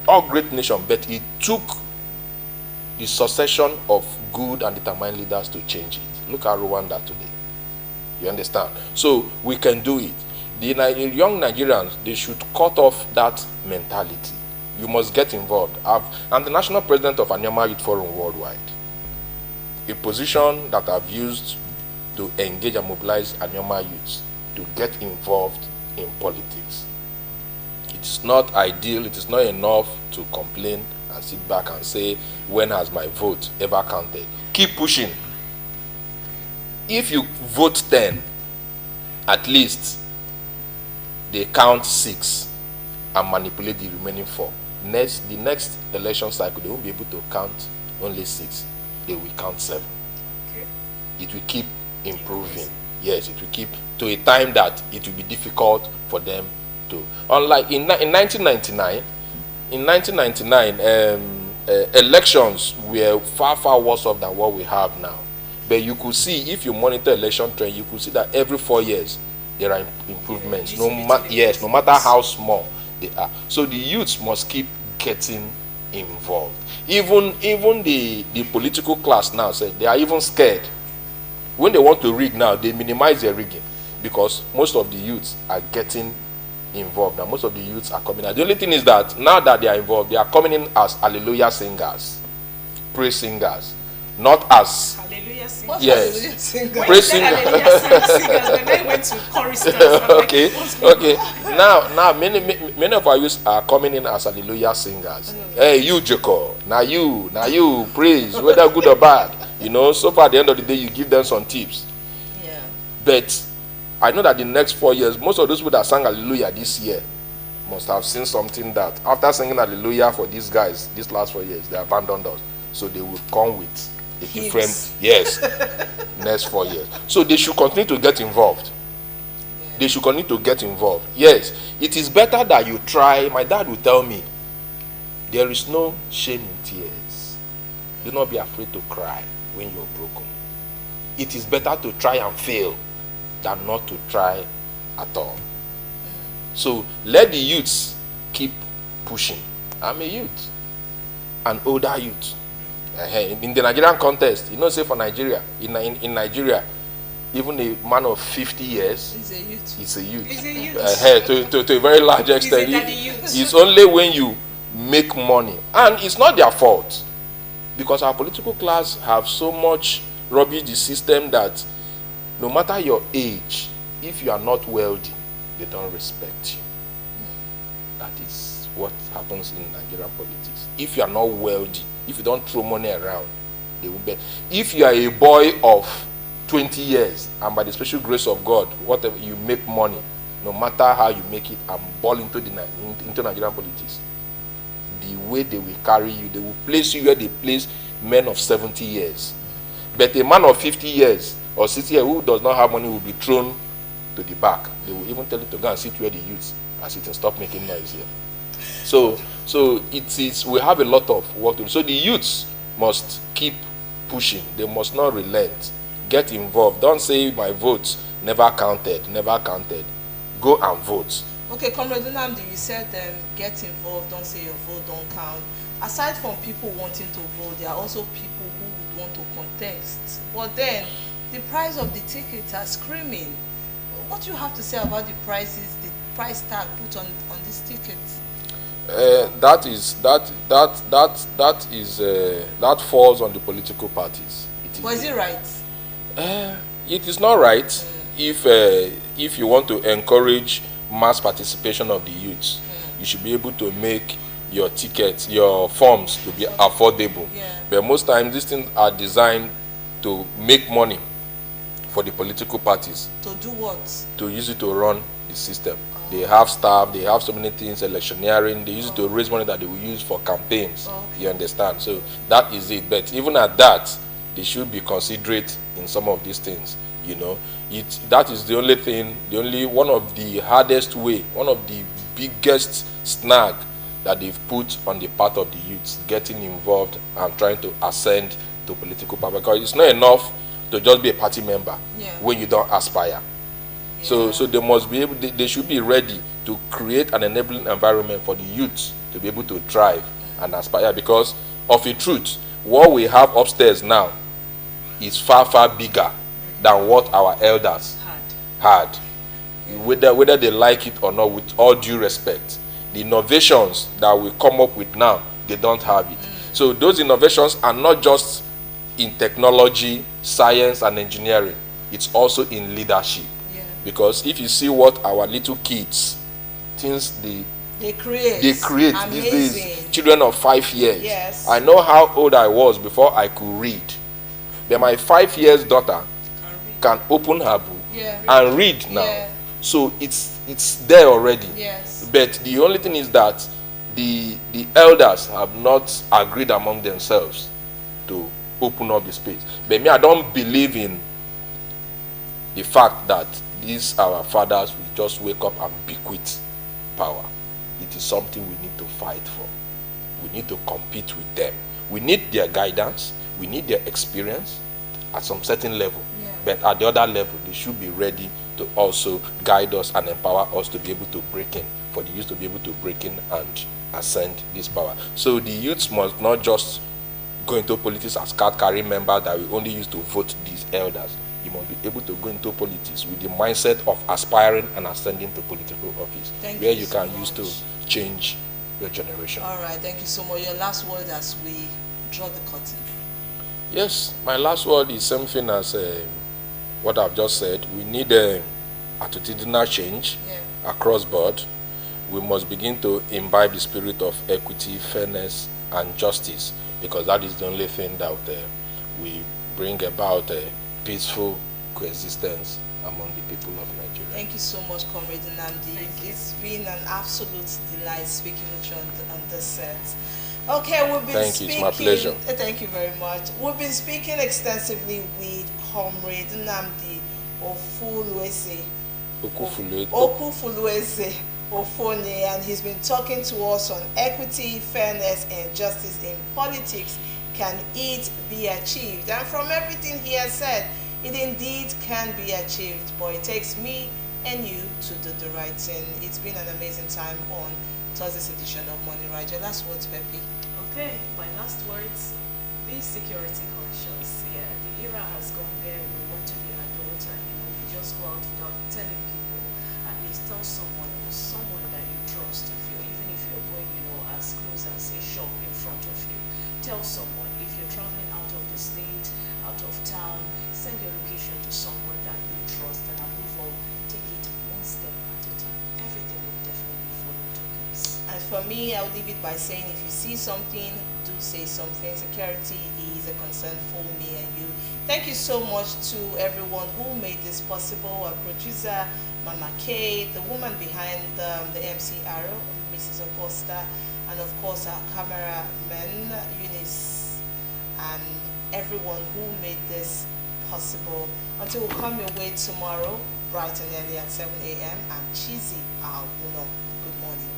All great nation, but it took the succession of good and determined leaders to change it. Look at Rwanda today. You understand? So we can do it. The young Nigerians, they should cut off that mentality. You must get involved. I'm the national president of Anyama Youth Forum Worldwide, a position that I've used to engage and mobilize Anyama youths to get involved in politics. It is not ideal, it is not enough to complain and sit back and say, when has my vote ever counted? Keep pushing. If you vote 10, at least they count 6 and manipulate the remaining 4. The next election cycle, they won't be able to count only 6. They will count 7. Okay. It will keep improving. Yes, it will keep to a time that it will be difficult for them to. Unlike in 1999, elections were far worse off than what we have now. But you could see, if you monitor election trend, you could see that every 4 years there are improvements. No matter how small they are. So the youths must keep getting involved. Even the political class now said they are even scared. When they want to rig now, they minimize their rigging because most of the youths are getting involved. Now most of the youths are coming out. The only thing is that now that they are involved, they are coming in as hallelujah singers, praise singers, not as hallelujah singers. Yes, praise singers. When I went to choristers, okay. Now many of our youths are coming in as hallelujah singers. Hey, you Joko, now you praise, whether good or bad. You know, so far at the end of the day, you give them some tips. Yeah. But I know that the next 4 years, most of those people that sang hallelujah this year must have seen something that after singing hallelujah for these guys, these last 4 years, they abandoned us. So they will come with a different, next 4 years. So they should continue to get involved. Yeah. They should continue to get involved. Yes, it is better that you try. My dad will tell me, there is no shame in tears. Do not be afraid to cry when you're broken. It is better to try and fail than not to try at all. So let the youths keep pushing. I'm a youth, an older youth. In the Nigerian context, say for Nigeria, in Nigeria, even a man of 50 years is a youth. Is a youth. Is a youth. To a very large extent. It's only when you make money. And it's not their fault. Because our political class have so much rubbish the system that no matter your age, if you are not wealthy, they don't respect you. That is what happens in Nigerian politics. If you are not wealthy, if you don't throw money around, they will bet. If you are a boy of 20 years and by the special grace of God, whatever you make money, no matter how you make it, and ball into Nigerian politics, the way they will carry you, they will place you where they place men of 70 years. But a man of 50 years or 60 years who does not have money will be thrown to the back. They will even tell you to go and sit where the youths are sitting. Stop making noise here. So it is. We have a lot of work to do. So the youths must keep pushing. They must not relent. Get involved. Don't say my vote never counted. Never counted. Go and vote. Okay, Comrade Nnamdi, you said get involved. Don't say your vote don't count. Aside from people wanting to vote, there are also people who would want to contest. But then the price of the tickets are screaming. What do you have to say about the prices, the price tag put on these tickets? That falls on the political parties. Was it right? It is not right if you want to encourage mass participation of the youths. You should be able to make your tickets, your forms to be affordable. But most times these things are designed to make money for the political parties. To do what? To use it to run the system. They have staff, they have so many things, electioneering, they use it to raise money that they will use for campaigns. You understand? So that is it. But even at that, they should be considerate in some of these things. That is the only thing, one of the hardest way, one of the biggest snag that they've put on the part of the youths, getting involved and trying to ascend to political power. Because it's not enough to just be a party member when you don't aspire. So they must be able, they should be ready to create an enabling environment for the youths to be able to thrive and aspire. Because of the truth, what we have upstairs now is far, far bigger than what our elders had. Whether they like it or not, with all due respect. The innovations that we come up with now, they don't have it. So those innovations are not just in technology, science, and engineering. It's also in leadership. Because if you see what our little kids, things they create these days, children of 5 years. Yes. I know how old I was before I could read. But my 5 years daughter can open her book and read now. So it's there already. But the only thing is that the elders have not agreed among themselves to open up the space. But me, I don't believe in the fact that these our fathers will just wake up and bequeath power. It is something we need to fight for. We need to compete with them. We need their guidance. We need their experience at some certain level. But at the other level, they should be ready to also guide us and empower us to be able to break in, for the youth to be able to break in and ascend this power. So the youths must not just go into politics as card-carrying members that we only use to vote these elders. You must be able to go into politics with the mindset of aspiring and ascending to political office, where you can use to change your generation. All right, thank you so much. Your last word as we draw the curtain. Yes, my last word is something as what I've just said. We need a attitudinal change across board. We must begin to imbibe the spirit of equity, fairness, and justice, because that is the only thing that we bring about peaceful coexistence among the people of Nigeria. Thank you so much, Comrade Nnamdi. It's been an absolute delight speaking with you on this set. Okay, we've been speaking. It's my pleasure. Thank you very much. We've been speaking extensively with Comrade Nnamdi Okufulueze Ofonye, and he's been talking to us on equity, fairness, and justice in politics can it be achieved? And from everything he has said, it indeed can be achieved, but it takes me and you to do the right thing. It's been an amazing time on Thursday's edition of Morning Ride. Your last words, Pepe. Okay, my last words, be security conscious. Yeah, the era has gone there. We want to be adults and, we just go out without telling people. At least tell someone that you trust, even if you're going, as close as a shop in front of you. Tell someone. If you're traveling out of the state, out of town, send your location to someone that you trust, and above all, take it one step at a time. Everything will definitely fall into place. And for me, I'll leave it by saying, if you see something, do say something. Security is a concern for me and you. Thank you so much to everyone who made this possible. Our producer, Mama Kay, the woman behind the MC Arrow, Mrs. Augusta, and of course our cameraman, Eunice, and everyone who made this possible. Until we come your way tomorrow, bright and early at 7 a.m., I'm Chizzy Awuno. Good morning.